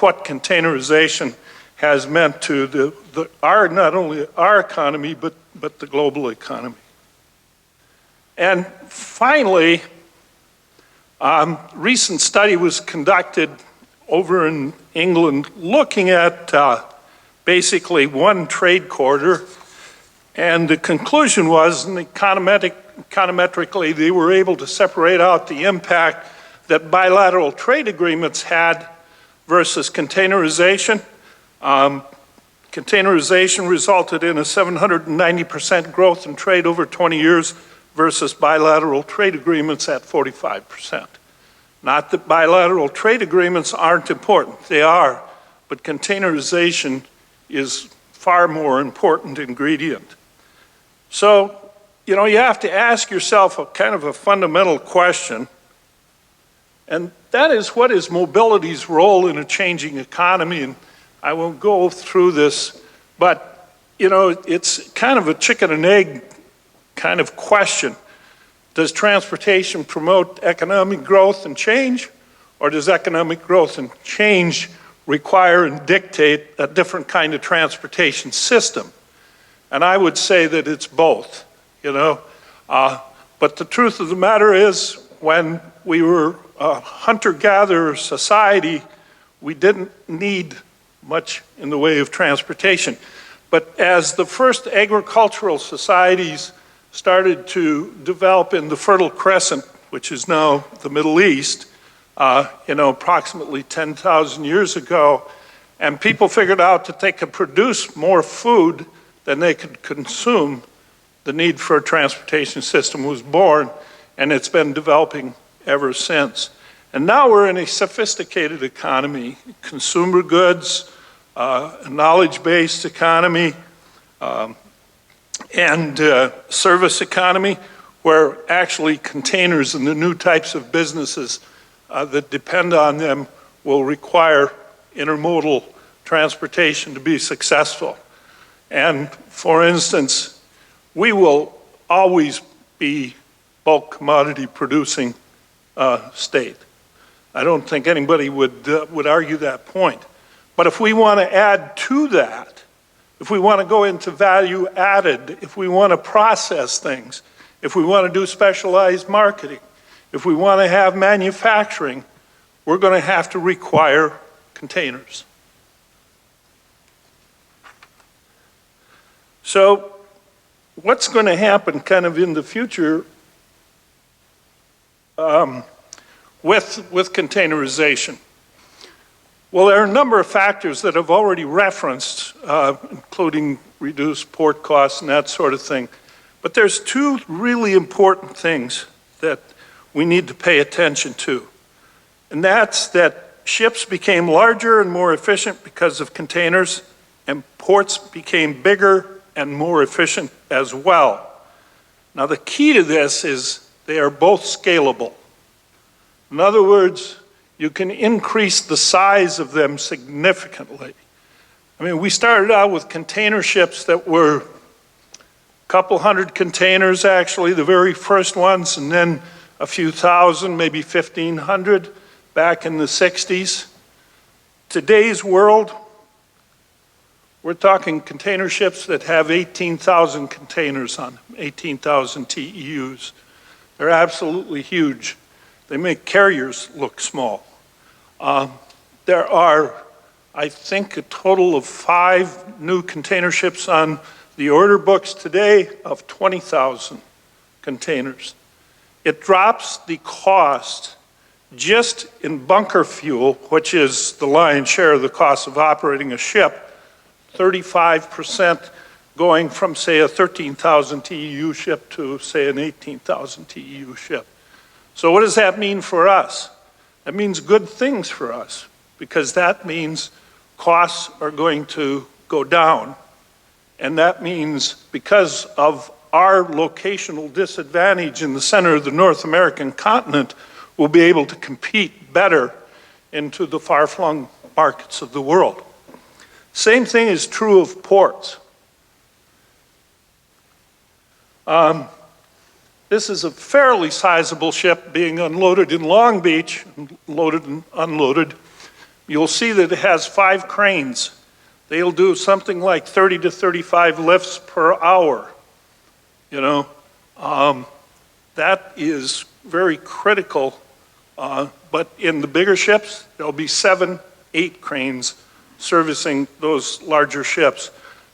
what containerization has meant to not only our economy, but the global economy. And finally, recent study was conducted over in England looking at basically one trade corridor. And the conclusion was, and econometrically, they were able to separate out the impact that bilateral trade agreements had versus containerization. Containerization resulted in a 790% growth in trade over 20 years versus bilateral trade agreements at 45%. Not that bilateral trade agreements aren't important, they are, but containerization is far more important ingredient. So, you know, you have to ask yourself a kind of a fundamental question, and that is, what is mobility's role in a changing economy? And I won't go through this, but, you know, it's kind of a chicken and egg kind of question. Does transportation promote economic growth and change, or does economic growth and change require and dictate a different kind of transportation system? And I would say that it's both, you know. But the truth of the matter is, when we were a hunter-gatherer society, we didn't need much in the way of transportation. But as the first agricultural societies started to develop in the Fertile Crescent, which is now the Middle East, you know, approximately 10,000 years ago, and people figured out that they could produce more food than they could consume, the need for a transportation system was born, and it's been developing ever since. And now we're in a sophisticated economy, consumer goods, a knowledge-based economy, and service economy, where actually containers and the new types of businesses that depend on them will require intermodal transportation to be successful. And for instance, we will always be bulk commodity producing state. I don't think anybody would argue that point. But if we want to add to that, if we want to go into value added, if we want to process things, if we want to do specialized marketing, if we want to have manufacturing, we're going to have to require containers. So what's going to happen kind of in the future with containerization? Well, there are a number of factors that I've already referenced, including reduced port costs and that sort of thing. But there's two really important things that we need to pay attention to. And that's that ships became larger and more efficient because of containers, and ports became bigger and more efficient as well. Now, the key to this is they are both scalable. In other words, you can increase the size of them significantly. I mean, we started out with container ships that were a couple hundred containers, actually, the very first ones, and then a few thousand, maybe 1,500 back in the 60s. Today's world, we're talking container ships that have 18,000 containers on them, 18,000 TEUs. They're absolutely huge. They make carriers look small. There are, I think, a total of 5 new container ships on the order books today of 20,000 containers. It drops the cost just in bunker fuel, which is the lion's share of the cost of operating a ship, 35%, going from, say, a 13,000 TEU ship to, say, an 18,000 TEU ship. So what does that mean for us? That means good things for us, because that means costs are going to go down. And that means, because of our locational disadvantage in the center of the North American continent, we'll be able to compete better into the far-flung markets of the world. Same thing is true of ports. This is a fairly sizable ship being unloaded in Long Beach, loaded and unloaded. You'll see that it has 5 cranes. They'll do something like 30 to 35 lifts per hour. You know, that is very critical. But in the bigger ships, there'll be 7, 8 cranes servicing those larger ships.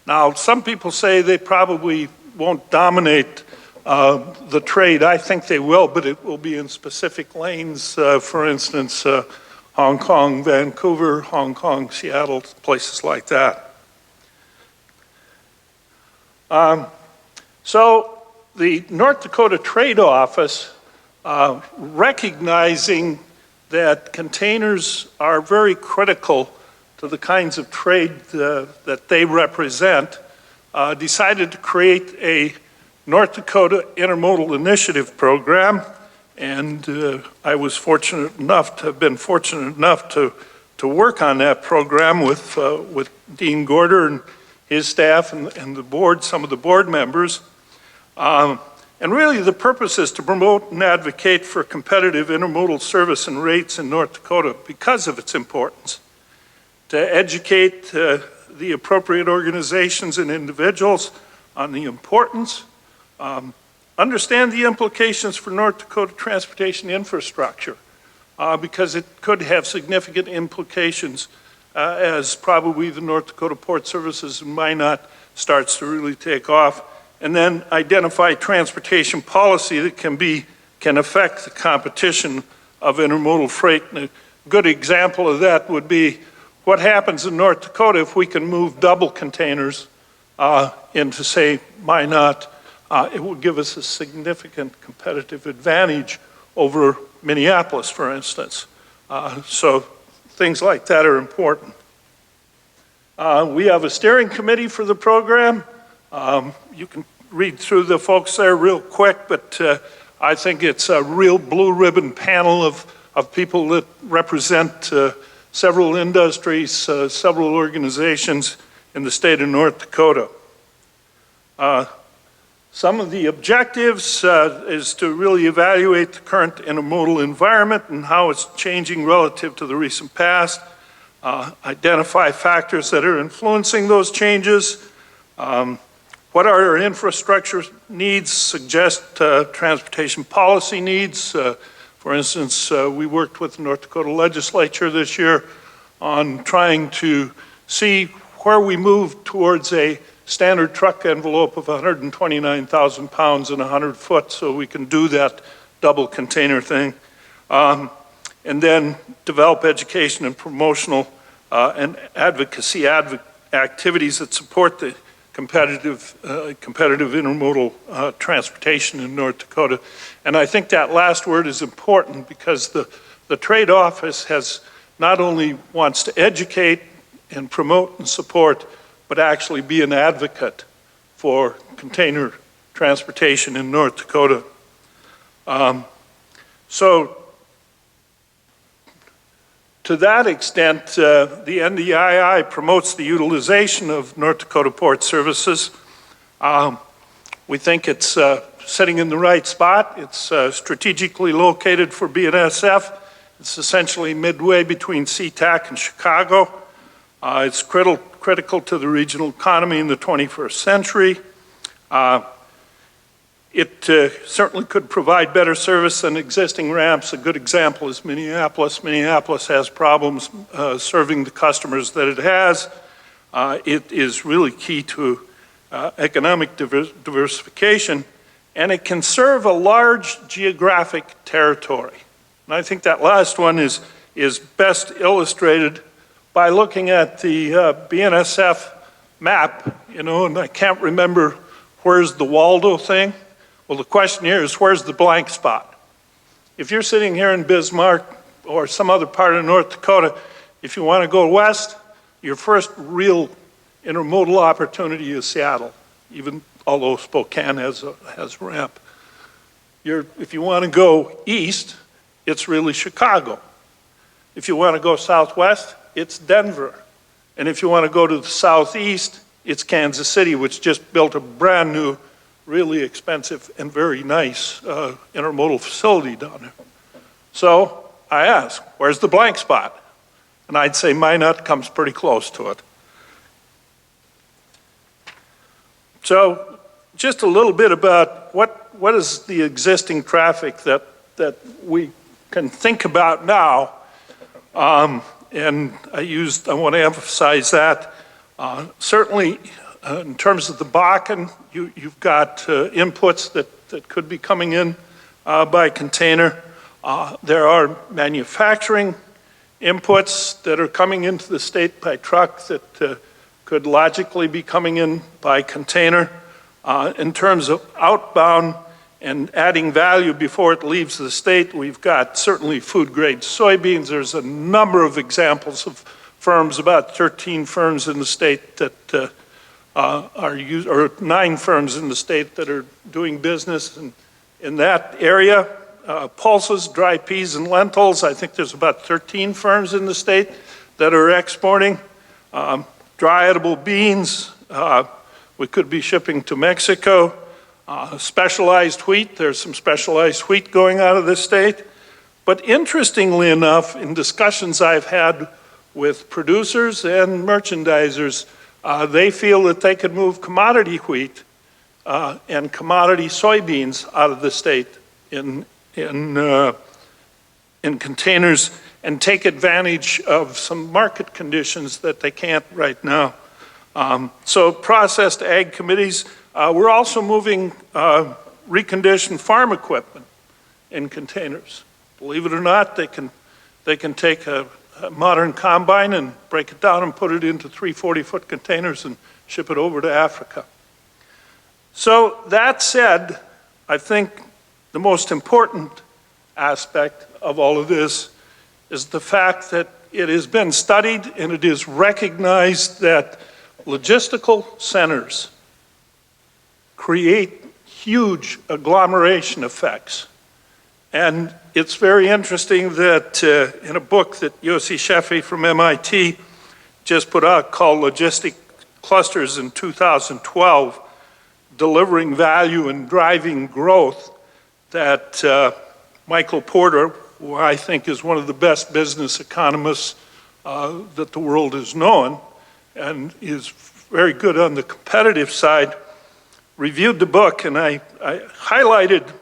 Now, some people say they probably won't dominate the trade. I think they will, but it will be in specific lanes, for instance, Hong Kong, Vancouver, Hong Kong, Seattle, places like that. So the North Dakota Trade Office, recognizing that containers are very critical to the kinds of trade that they represent, decided to create a North Dakota Intermodal Initiative Program, and I was fortunate enough to have been fortunate enough to work on that program with Dean Gorder and his staff and the board, some of the board members. And really the purpose is to promote and advocate for competitive intermodal service and rates in North Dakota because of its importance. To educate the appropriate organizations and individuals on the importance, understand the implications for North Dakota transportation infrastructure, because it could have significant implications as probably the North Dakota Port Services and Minot starts to really take off, and then identify transportation policy that can affect the competition of intermodal freight. And a good example of that would be what happens in North Dakota if we can move double containers into, say, Minot. It will give us a significant competitive advantage over Minneapolis, for instance. So things like that are important. We have a steering committee for the program. You can read through the folks there real quick, but I think it's a real blue ribbon panel of people that represent several industries, several organizations in the state of North Dakota. Some of the objectives is to really evaluate the current intermodal environment and how it's changing relative to the recent past, identify factors that are influencing those changes, what are our infrastructure needs, suggest transportation policy needs. For instance, we worked with the North Dakota legislature this year on trying to see where we move towards a standard truck envelope of 129,000 pounds and 100 foot, so we can do that double container thing. And then develop education and promotional and advocacy activities that support the competitive intermodal transportation in North Dakota. And I think that last word is important because the trade office has not only wants to educate and promote and support, but actually be an advocate for container transportation in North Dakota. So to that extent, the NDII promotes the utilization of North Dakota Port Services. We think it's sitting in the right spot. It's strategically located for BNSF. It's essentially midway between SeaTac and Chicago. It's critical to the regional economy in the 21st century. It certainly could provide better service than existing ramps. A good example is Minneapolis. Minneapolis has problems serving the customers that it has. It is really key to economic diversification, and it can serve a large geographic territory. And I think that last one is best illustrated by looking at the BNSF map, and I can't remember where's the Waldo thing. Well, the question here is, where's the blank spot? If you're sitting here in Bismarck or some other part of North Dakota, if you want to go west, your first real intermodal opportunity is Seattle, even although Spokane has a ramp. If you want to go east, it's really Chicago. If you want to go southwest, it's Denver. And if you want to go to the southeast, it's Kansas City, which just built a brand new, really expensive and very nice intermodal facility down there. So I ask, where's the blank spot? And I'd say Minot comes pretty close to it. So just a little bit about what is the existing traffic that we can think about now. and I want to emphasize that. Certainly, in terms of the Bakken, you've got inputs that could be coming in by container. There are manufacturing inputs that are coming into the state by truck that could logically be coming in by container. In terms of outbound and adding value before it leaves the state, we've got certainly food-grade soybeans. There's a number of examples of firms, about 13 firms in the state that or 9 firms in the state that are doing business in that area. Pulses, dry peas, and lentils, I think there's about 13 firms in the state that are exporting. Dry edible beans, we could be shipping to Mexico. Specialized wheat, there's some specialized wheat going out of this state. But interestingly enough, in discussions I've had with producers and merchandisers, they feel that they could move commodity wheat and commodity soybeans out of the state in containers and take advantage of some market conditions that they can't right now. So processed ag committees, we're also moving reconditioned farm equipment in containers. Believe it or not, they can take a modern combine and break it down and put it into 3 40-foot containers and ship it over to Africa. So that said, I think the most important aspect of all of this is the fact that it has been studied and it is recognized that logistical centers create huge agglomeration effects. And it's very interesting that in a book that Yossi Sheffi from MIT just put out called Logistic Clusters in 2012, Delivering Value and Driving Growth, that Michael Porter, who I think is one of the best business economists that the world has known and is very good on the competitive side, reviewed the book, and I highlighted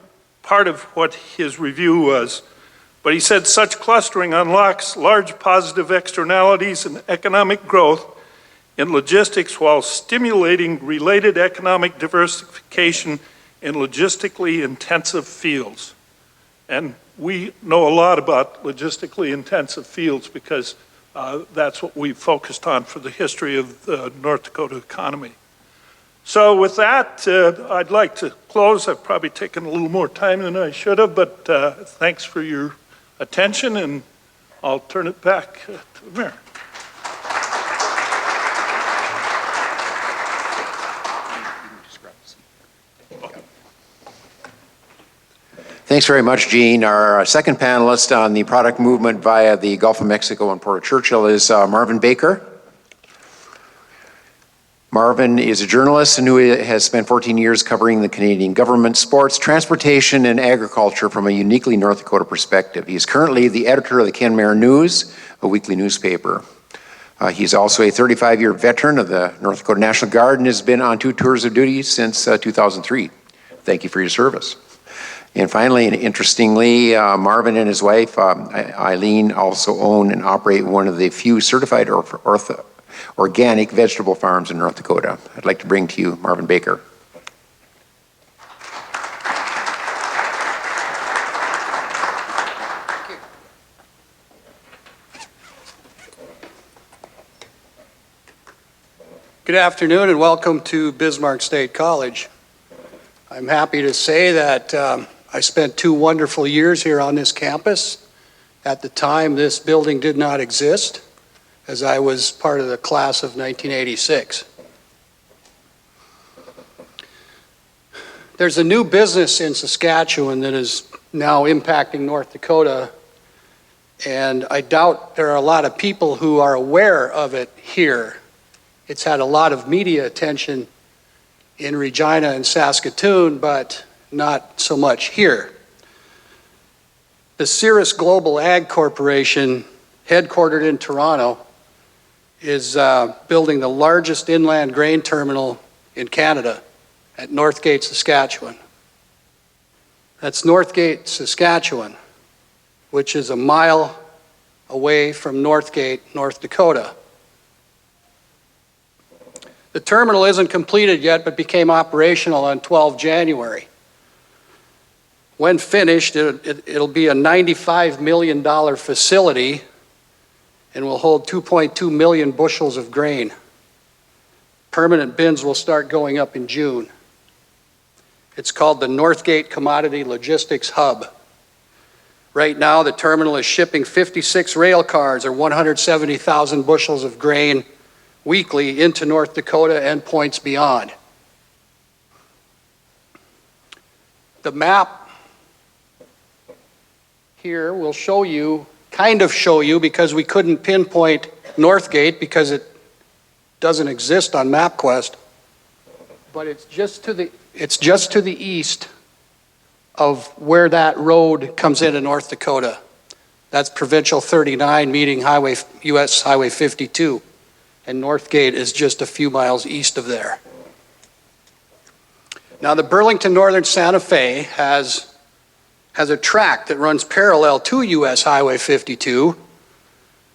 part of what his review was. But he said such clustering unlocks large positive externalities and economic growth in logistics while stimulating related economic diversification in logistically intensive fields. And we know a lot about logistically intensive fields because that's what we've focused on for the history of the North Dakota economy. So with that, I'd like to close. I've probably taken a little more time than I should have, but thanks for your attention, and I'll turn it back to the mayor. Thanks very much, Gene. Our second panelist on the product movement via the Gulf of Mexico and Port of Churchill is Marvin Baker. Marvin is a journalist and who has spent 14 years covering the Canadian government, sports, transportation, and agriculture from a uniquely North Dakota perspective. He is currently the editor of the Kenmare News, a weekly newspaper. He's also a 35-year veteran of the North Dakota National Guard and has been on 2 tours of duty since 2003. Thank you for your service. And finally, and interestingly, Marvin and his wife, Eileen, also own and operate one of the few certified organic vegetable farms in North Dakota. I'd like to bring to you Marvin Baker. Good afternoon and welcome to Bismarck State College. I'm happy to say that I spent 2 wonderful years here on this campus. At the time, this building did not exist, as I was part of the class of 1986. There's a new business in Saskatchewan that is now impacting North Dakota, and I doubt there are a lot of people who are aware of it here. It's had a lot of media attention in Regina and Saskatoon, but not so much here. The Cirrus Global Ag Corporation, headquartered in Toronto, is building the largest inland grain terminal in Canada at Northgate, Saskatchewan. That's Northgate, Saskatchewan, which is a mile away from Northgate, North Dakota. The terminal isn't completed yet, but became operational on 12 January. When finished, it'll be a $95 million facility and will hold 2.2 million bushels of grain. Permanent bins will start going up in June. It's called the Northgate Commodity Logistics Hub. Right now, the terminal is shipping 56 rail cars or 170,000 bushels of grain weekly into North Dakota and points beyond. The map here will show you, because we couldn't pinpoint Northgate because it doesn't exist on MapQuest, but it's just to the east of where that road comes into North Dakota. That's Provincial 39 meeting US Highway 52, and Northgate is just a few miles east of there. Now, the Burlington Northern Santa Fe has a track that runs parallel to US Highway 52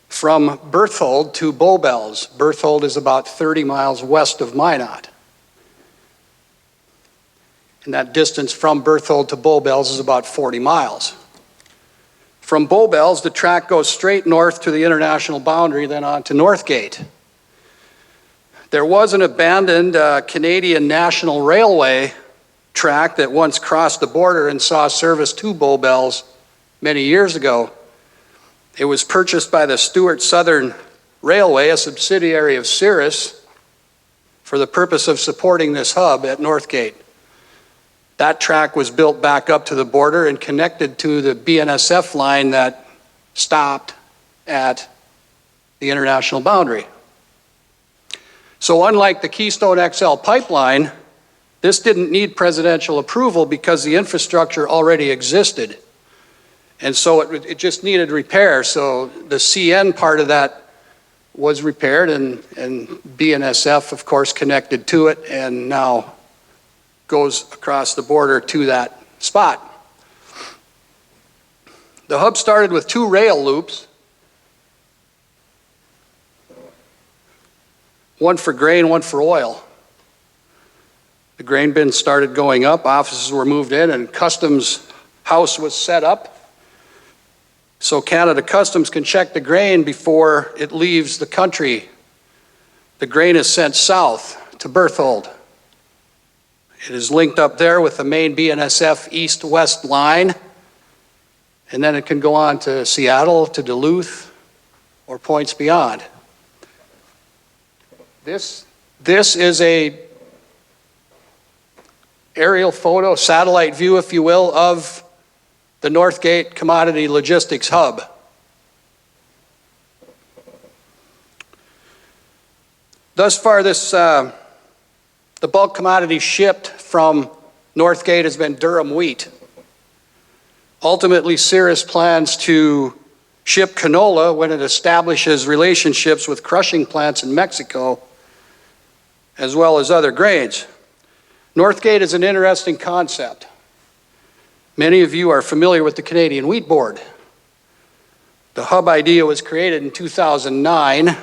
from Berthold to Bowbells. Berthold is about 30 miles west of Minot. And that distance from Berthold to Bowbells is about 40 miles. From Bowbells, the track goes straight north to the international boundary, then on to Northgate. There was an abandoned Canadian National Railway track that once crossed the border and saw service to Bowbells many years ago. It was purchased by the Stuart Southern Railway, a subsidiary of Cirrus, for the purpose of supporting this hub at Northgate. That track was built back up to the border and connected to the BNSF line that stopped at the international boundary. So unlike the Keystone XL pipeline, this didn't need presidential approval because the infrastructure already existed. And so it just needed repair. So the CN part of that was repaired, and BNSF, of course, connected to it and now goes across the border to that spot. The hub started with 2 rail loops, one for grain, one for oil. The grain bins started going up, offices were moved in, and Customs House was set up. So Canada Customs can check the grain before it leaves the country. The grain is sent south to Berthold. It is linked up there with the main BNSF east-west line, and then it can go on to Seattle, to Duluth, or points beyond. This is a aerial photo, satellite view, if you will, of the Northgate Commodity Logistics Hub. Thus far, the bulk commodity shipped from Northgate has been Durham wheat. Ultimately, Cirrus plans to ship canola when it establishes relationships with crushing plants in Mexico, as well as other grains. Northgate is an interesting concept. Many of you are familiar with the Canadian Wheat Board. The hub idea was created in 2009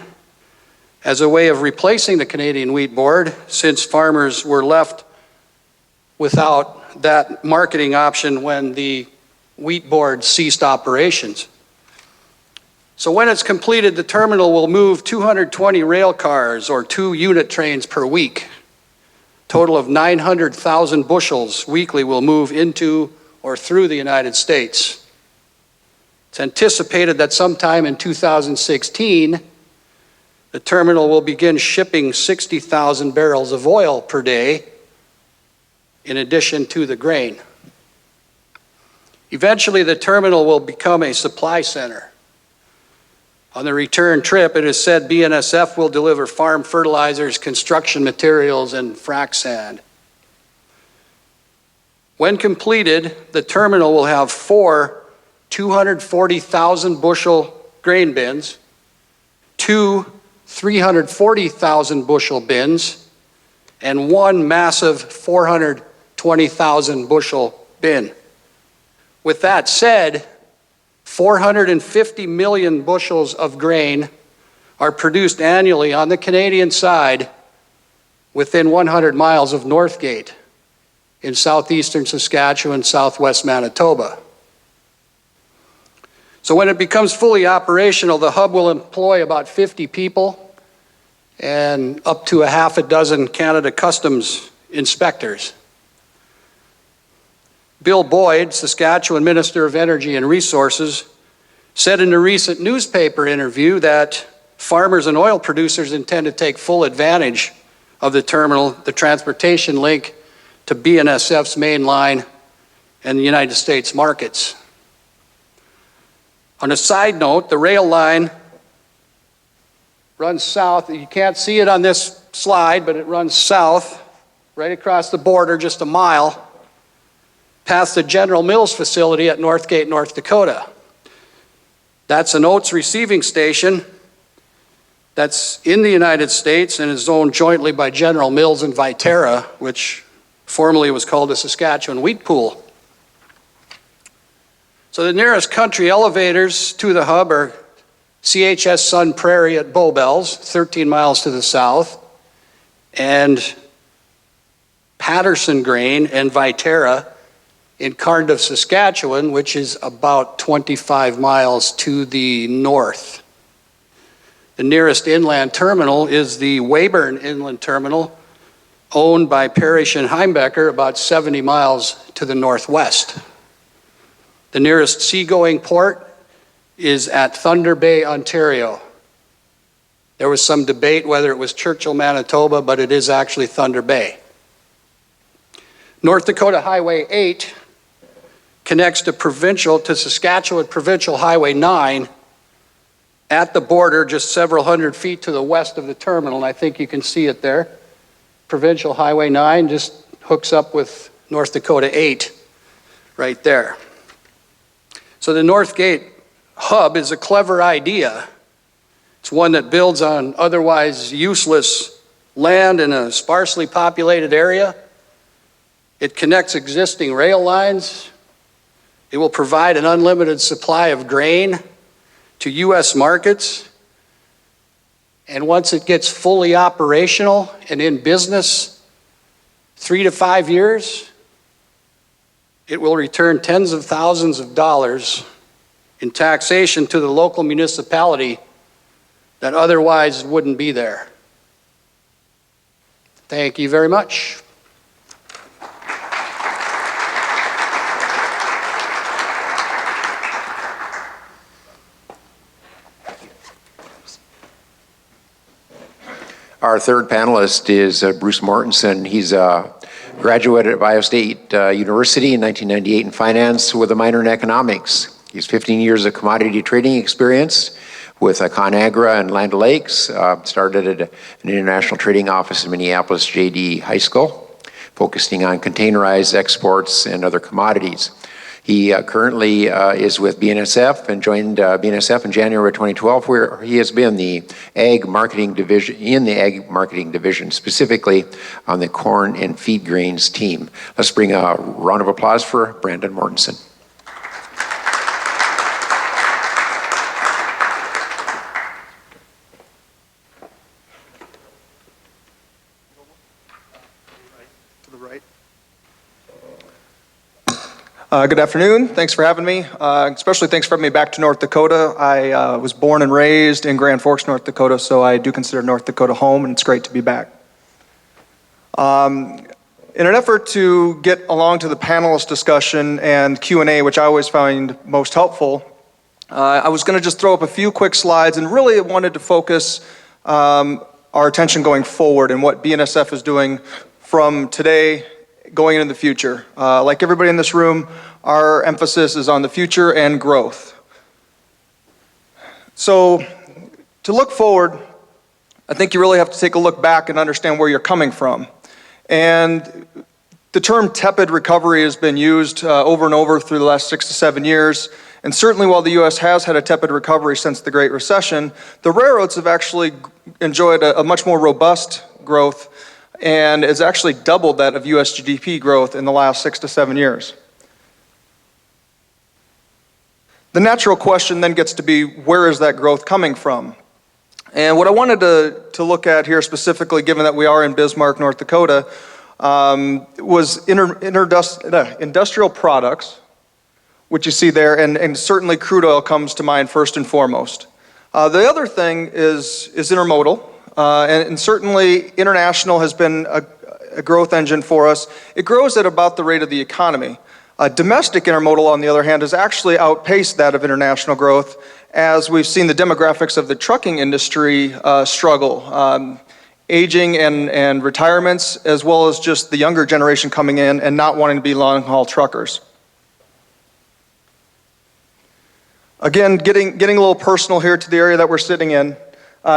as a way of replacing the Canadian Wheat Board, since farmers were left without that marketing option when the Wheat Board ceased operations. So when it's completed, the terminal will move 220 rail cars or 2 unit trains per week. Total of 900,000 bushels weekly will move into or through the United States. It's anticipated that sometime in 2016, the terminal will begin shipping 60,000 barrels of oil per day, in addition to the grain. Eventually, the terminal will become a supply center. On the return trip, it is said BNSF will deliver farm fertilizers, construction materials, and frac sand. When completed, the terminal will have 4 240,000 bushel grain bins, 2 340,000 bushel bins, and 1 massive 420,000 bushel bin. With that said, 450 million bushels of grain are produced annually on the Canadian side within 100 miles of Northgate in southeastern Saskatchewan, southwest Manitoba. So when it becomes fully operational, the hub will employ about 50 people and up to a half a dozen Canada Customs inspectors. Bill Boyd, Saskatchewan Minister of Energy and Resources, said in a recent newspaper interview that farmers and oil producers intend to take full advantage of the terminal, the transportation link to BNSF's main line and the United States markets. On a side note, the rail line runs south. You can't see it on this slide, but it runs south, right across the border, just a mile, past the General Mills facility at Northgate, North Dakota. That's an oats receiving station that's in the United States and is owned jointly by General Mills and Viterra, which formerly was called the Saskatchewan Wheat Pool. So the nearest country elevators to the hub are CHS Sun Prairie at Bowbells, 13 miles to the south, and Patterson Grain and Viterra in Cardiff, Saskatchewan, which is about 25 miles to the north. The nearest inland terminal is the Weyburn Inland Terminal, owned by Parrish and Heimbecker, about 70 miles to the northwest. The nearest seagoing port is at Thunder Bay, Ontario. There was some debate whether it was Churchill, Manitoba, but it is actually Thunder Bay. North Dakota Highway 8 connects to Saskatchewan Provincial Highway 9 at the border just several hundred feet to the west of the terminal, and I think you can see it there. Provincial Highway 9 just hooks up with North Dakota 8 right there. So the Northgate hub is a clever idea. It's one that builds on otherwise useless land in a sparsely populated area. It connects existing rail lines. It will provide an unlimited supply of grain to U.S. markets. And once it gets fully operational and in business, 3 to 5 years, it will return tens of thousands of dollars in taxation to the local municipality that otherwise wouldn't be there. Thank you very much. Our third panelist is Bruce Mortensen. He's a graduate at Ohio State University in 1998 in finance with a minor in economics. He has 15 years of commodity trading experience with ConAgra and Land O'Lakes. Started at an international trading office in Minneapolis, JD High School, focusing on containerized exports and other commodities. He currently is with BNSF and joined BNSF in January 2012, where he has been the ag marketing division, specifically on the corn and feed grains team. Let's bring a round of applause for Brandon Mortensen. Good afternoon. Thanks for having me. Especially thanks for having me back to North Dakota. I was born and raised in Grand Forks, North Dakota, so I do consider North Dakota home, and it's great to be back. In an effort to get along to the panelist discussion and Q&A, which I always find most helpful, I was going to just throw up a few quick slides and really wanted to focus our attention going forward and what BNSF is doing from today going into the future. Like everybody in this room, our emphasis is on the future and growth. So to look forward, I think you really have to take a look back and understand where you're coming from. And the term tepid recovery has been used over and over through the last 6 to 7 years. And certainly while the U.S. has had a tepid recovery since the Great Recession, the railroads have actually enjoyed a much more robust growth, and it's actually doubled that of U.S. GDP growth in the last 6 to 7 years. The natural question then gets to be, where is that growth coming from? And what I wanted to look at here specifically, given that we are in Bismarck, North Dakota, was industrial products, which you see there, and certainly crude oil comes to mind first and foremost. The other thing is intermodal, and certainly international has been a growth engine for us. It grows at about the rate of the economy. Domestic intermodal, on the other hand, has actually outpaced that of international growth, as we've seen the demographics of the trucking industry struggle. Aging and retirements, as well as just the younger generation coming in and not wanting to be long-haul truckers. Again, getting a little personal here to the area that we're sitting in.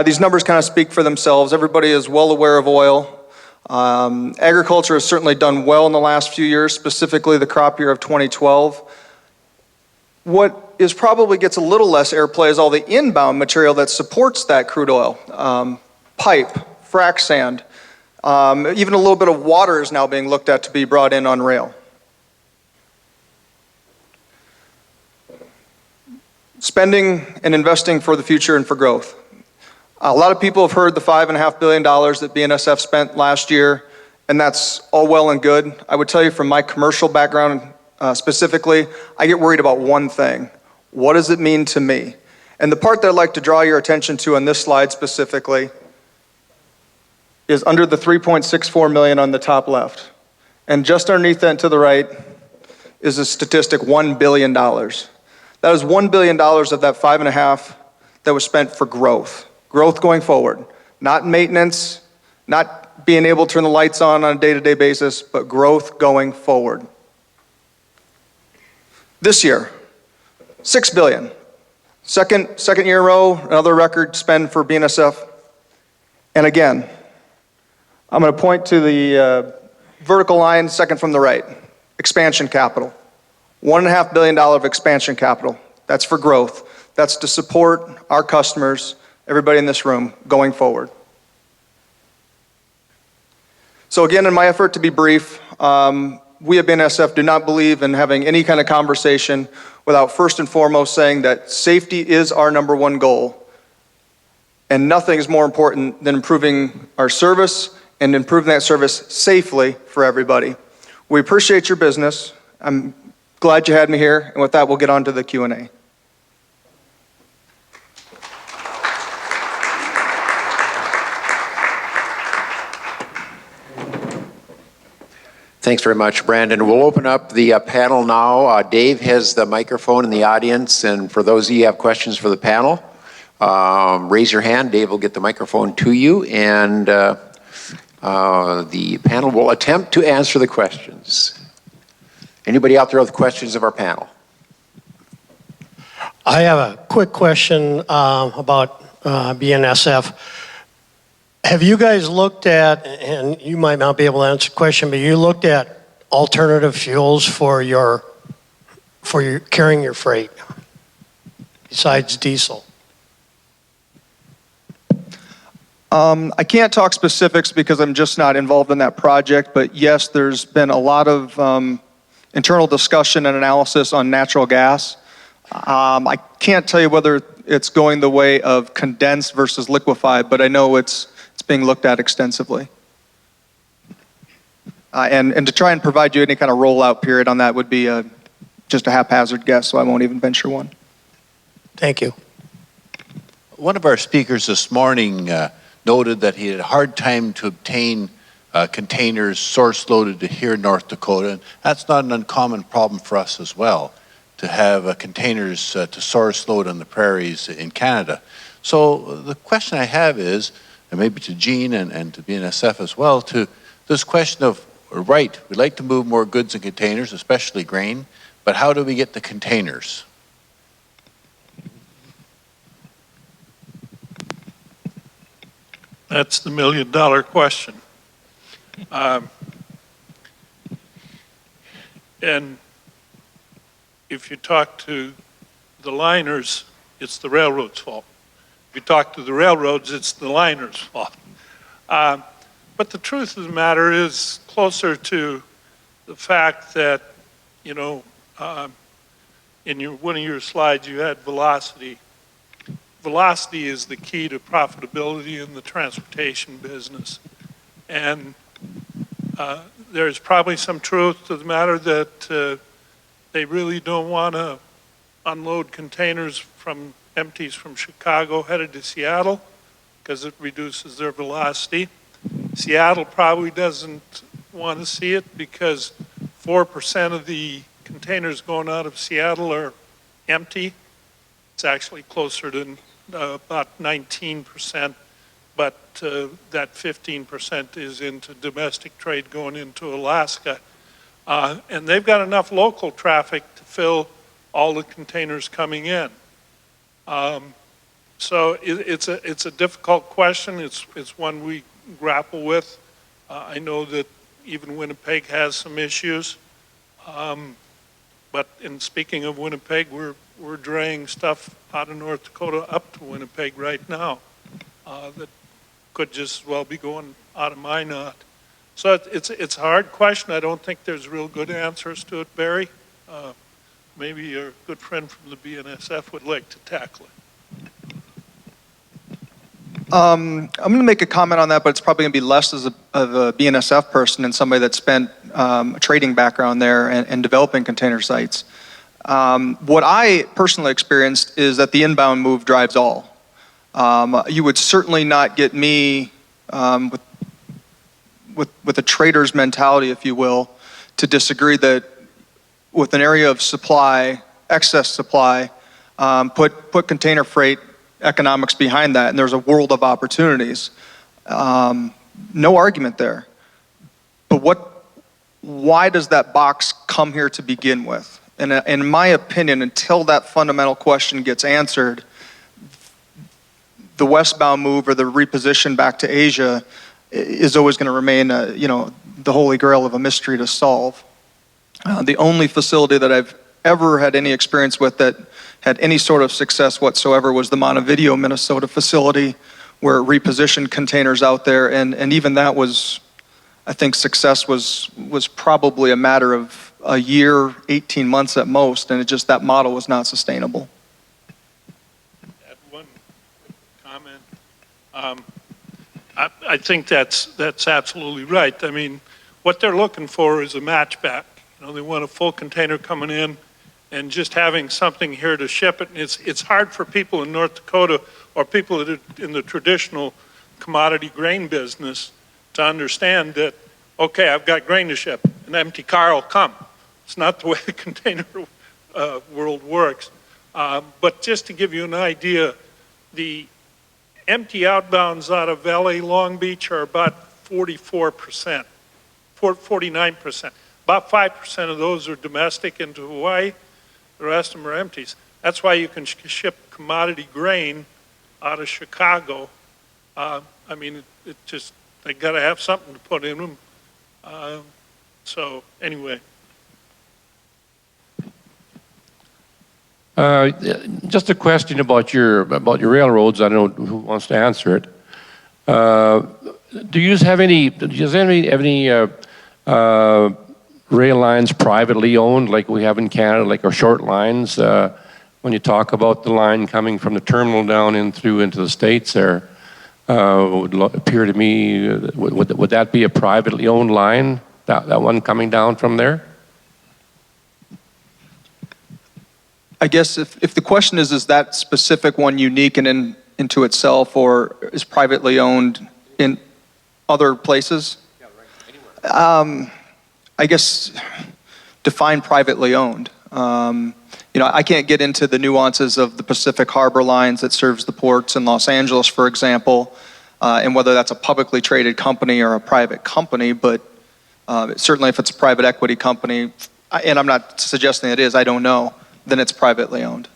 These numbers kind of speak for themselves. Everybody is well aware of oil. Agriculture has certainly done well in the last few years, specifically the crop year of 2012. What is probably gets a little less airplay is all the inbound material that supports that crude oil. Pipe, frac sand, even a little bit of water is now being looked at to be brought in on rail. Spending and investing for the future and for growth. A lot of people have heard the $5.5 billion that BNSF spent last year, and that's all well and good. I would tell you from my commercial background specifically, I get worried about one thing. What does it mean to me? And the part that I'd like to draw your attention to on this slide specifically is under the 3.64 million on the top left. And just underneath that and to the right is a statistic, $1 billion. That is $1 billion of that 5.5 that was spent for growth. Growth going forward. Not maintenance, not being able to turn the lights on a day-to-day basis, but growth going forward. This year, $6 billion. Second year in a row, another record spend for BNSF. And again, I'm going to point to the vertical line, second from the right. Expansion capital. $1.5 billion of expansion capital. That's for growth. That's to support our customers, everybody in this room, going forward. So again, in my effort to be brief, we at BNSF do not believe in having any kind of conversation without first and foremost saying that safety is our number one goal. And nothing is more important than improving our service and improving that service safely for everybody. We appreciate your business. I'm glad you had me here. And with that, we'll get on to the Q&A. Thanks very much, Brandon. We'll open up the panel now. Dave has the microphone in the audience, and for those of you who have questions for the panel, raise your hand. Dave will get the microphone to you, and the panel will attempt to answer the questions. Anybody out there with questions of our panel? I have a quick question about BNSF. Have you guys looked at, and you might not be able to answer the question, but you looked at alternative fuels for your carrying your freight besides diesel? I can't talk specifics because I'm just not involved in that project, but yes, there's been a lot of internal discussion and analysis on natural gas. I can't tell you whether it's going the way of condensed versus liquefied, but I know it's being looked at extensively. And to try and provide you any kind of rollout period on that would be just a haphazard guess, so I won't even venture one. Thank you. One of our speakers this morning noted that he had a hard time to obtain containers source loaded to here in North Dakota. And that's not an uncommon problem for us as well, to have containers to source load on the prairies in Canada. So the question I have is, and maybe to Gene and to BNSF as well, to this question of, right, we'd like to move more goods in containers, especially grain, but how do we get the containers? That's the million-dollar question. And if you talk to the liners, it's the railroad's fault. If you talk to the railroads, it's the liners' fault. But the truth of the matter is closer to the fact that, in in one of your slides, you had velocity. Velocity is the key to profitability in the transportation business. And there's probably some truth to the matter that they really don't want to unload containers from empties from Chicago headed to Seattle because it reduces their velocity. Seattle probably doesn't want to see it because 4% of the containers going out of Seattle are empty. It's actually closer to about 19%, but that 15% is into domestic trade going into Alaska. And they've got enough local traffic to fill all the containers coming in. So it's a difficult question. It's one we grapple with. I know that even Winnipeg has some issues. But in speaking of Winnipeg, we're draying stuff out of North Dakota up to Winnipeg right now that could just as well be going out of Minot. So it's a hard question. I don't think there's real good answers to it, Barry. Maybe your good friend from the BNSF would like to tackle it. I'm going to make a comment on that, but it's probably going to be less of a BNSF person and somebody that spent a trading background there and developing container sites. What I personally experienced is that the inbound move drives all. You would certainly not get me with a trader's mentality, if you will, to disagree that with an area of supply, excess supply, put container freight economics behind that, and there's a world of opportunities. No argument there. But why does that box come here to begin with? And in my opinion, until that fundamental question gets answered, the westbound move or the reposition back to Asia is always going to remain, the holy grail of a mystery to solve. The only facility that I've ever had any experience with that had any sort of success whatsoever was the Montevideo, Minnesota facility, where it repositioned containers out there, and even that was, I think success was probably a matter of a year, 18 months at most, and that model was not sustainable. Add one comment. I think that's absolutely right. I mean, what they're looking for is a match back. They want a full container coming in and just having something here to ship it. And it's hard for people in North Dakota or people that are in the traditional commodity grain business to understand that, okay, I've got grain to ship, an empty car will come. It's not the way the container world works. But just to give you an idea, the empty outbounds out of LA Long Beach are about 44%, 49%. About 5% of those are domestic into Hawaii. The rest of them are empties. That's why you can ship commodity grain out of Chicago. I mean, they got to have something to put in them. So anyway. Just a question about your railroads. I don't know who wants to answer it. Do you have any rail lines privately owned like we have in Canada, like our short lines? When you talk about the line coming from the terminal down into the States there, would appear to me, would that be a privately owned line, that one coming down from there? I guess if the question is that specific one unique and into itself, or is privately owned in other places? Yeah, right. Anywhere. I guess define privately owned. I can't get into the nuances of the Pacific Harbor lines that serves the ports in Los Angeles, for example, and whether that's a publicly traded company or a private company, but certainly if it's a private equity company, and I'm not suggesting it is, I don't know, then it's privately owned.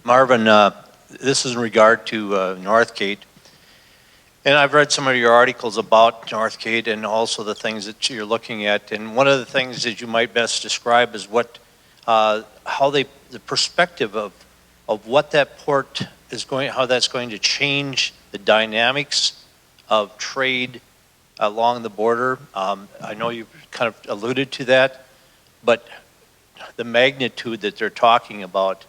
Marvin, this is in regard to Northgate. And I've read some of your articles about Northgate and also the things that you're looking at. And one of the things that you might best describe is what, the perspective of what that port is going, how that's going to change the dynamics of trade along the border. I know you've kind of alluded to that, but the magnitude that they're talking about,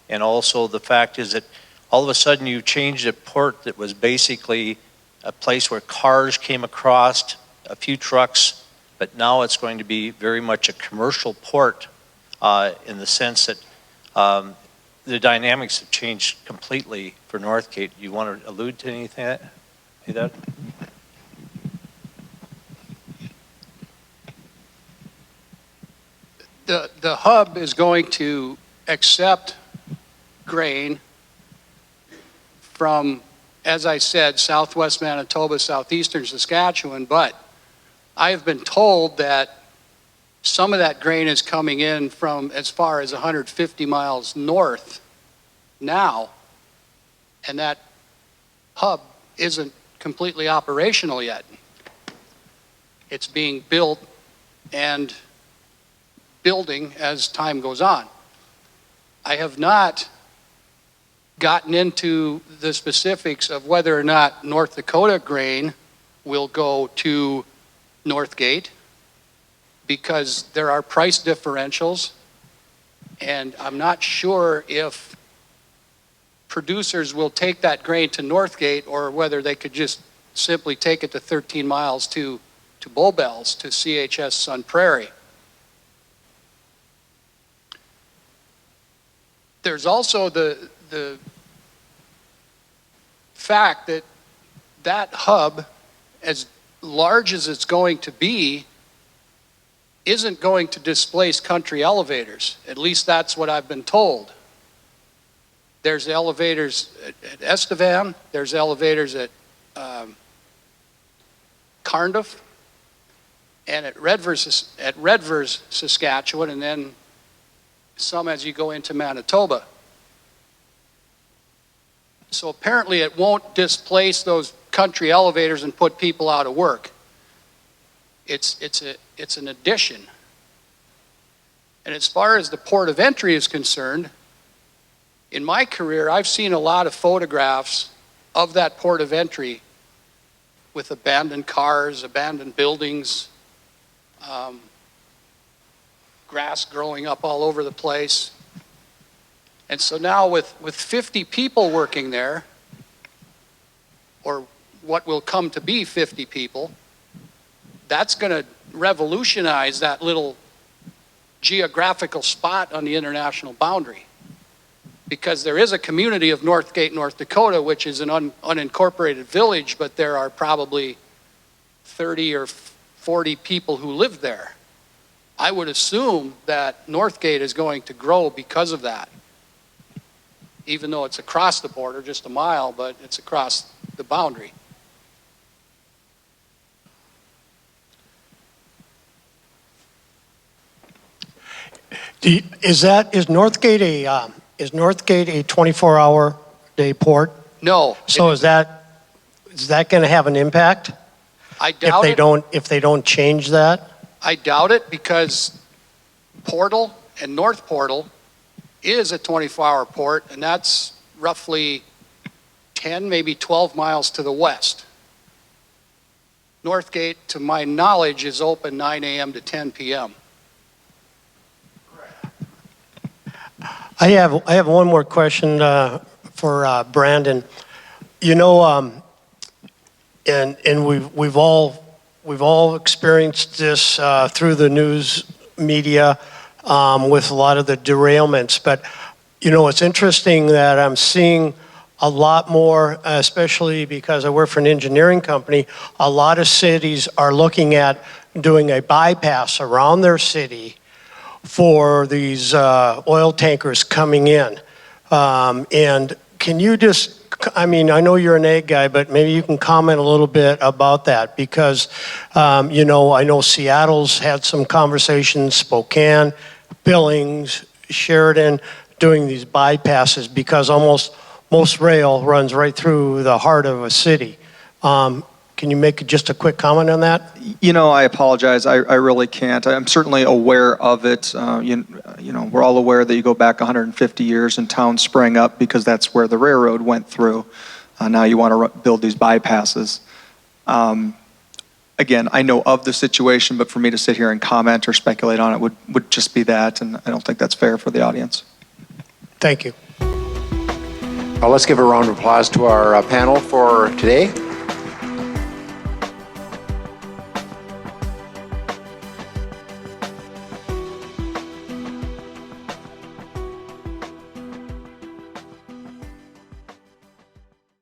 and also the fact is that all of a sudden you changed a port that was basically a place where cars came across, a few trucks, but now it's going to be very much a commercial port in the sense that the dynamics have changed completely for Northgate. You want to allude to anything like that? The hub is going to accept grain from, as I said, southwest Manitoba, southeastern Saskatchewan, but I have been told that some of that grain is coming in from as far as 150 miles north now, and that hub isn't completely operational yet. It's being built and building as time goes on. I have not gotten into the specifics of whether or not North Dakota grain will go to Northgate, because there are price differentials, and I'm not sure if producers will take that grain to Northgate or whether they could just simply take it to 13 miles to Bull Bells, to CHS Sun Prairie. There's also the fact that that hub, as large as it's going to be, isn't going to displace country elevators. At least that's what I've been told. There's elevators at Estevan, there's elevators at Cardiff, and at Redvers, Saskatchewan, and then some as you go into Manitoba. So apparently it won't displace those country elevators and put people out of work. It's an addition. And as far as the port of entry is concerned, in my career, I've seen a lot of photographs of that port of entry with abandoned cars, abandoned buildings, grass growing up all over the place. And so now with 50 people working there, or what will come to be 50 people, that's going to revolutionize that little geographical spot on the international boundary. Because there is a community of Northgate, North Dakota, which is an unincorporated village, but there are probably 30 or 40 people who live there. I would assume that Northgate is going to grow because of that. Even though it's across the border, just a mile, but it's across the boundary. Is Northgate a 24-hour day port? No. So is that going to have an impact? I doubt if they don't change that? I doubt it, because Portal and North Portal is a 24-hour port, and that's roughly 10, maybe 12 miles to the west. Northgate, to my knowledge, is open 9 a.m. to 10 p.m. I have one more question for Brandon. You know, and we've all experienced this through the news media with a lot of the derailments. But you know, it's interesting that I'm seeing a lot more, especially because I work for an engineering company. A lot of cities are looking at doing a bypass around their city for these oil tankers coming in. And can you just, I mean, I know you're an ag guy, but maybe you can comment a little bit about that, because, you know, I know Seattle's had some conversations, Spokane, Billings, Sheridan, doing these bypasses, because most rail runs right through the heart of a city. Can you make just a quick comment on that? You know, I apologize. I really can't. I'm certainly aware of it. You know, we're all aware that you go back 150 years and towns sprang up because that's where the railroad went through. Now you want to build these bypasses. Again, I know of the situation, but for me to sit here and comment or speculate on it would just be that, and I don't think that's fair for the audience. Thank you. Let's give a round of applause to our panel for today.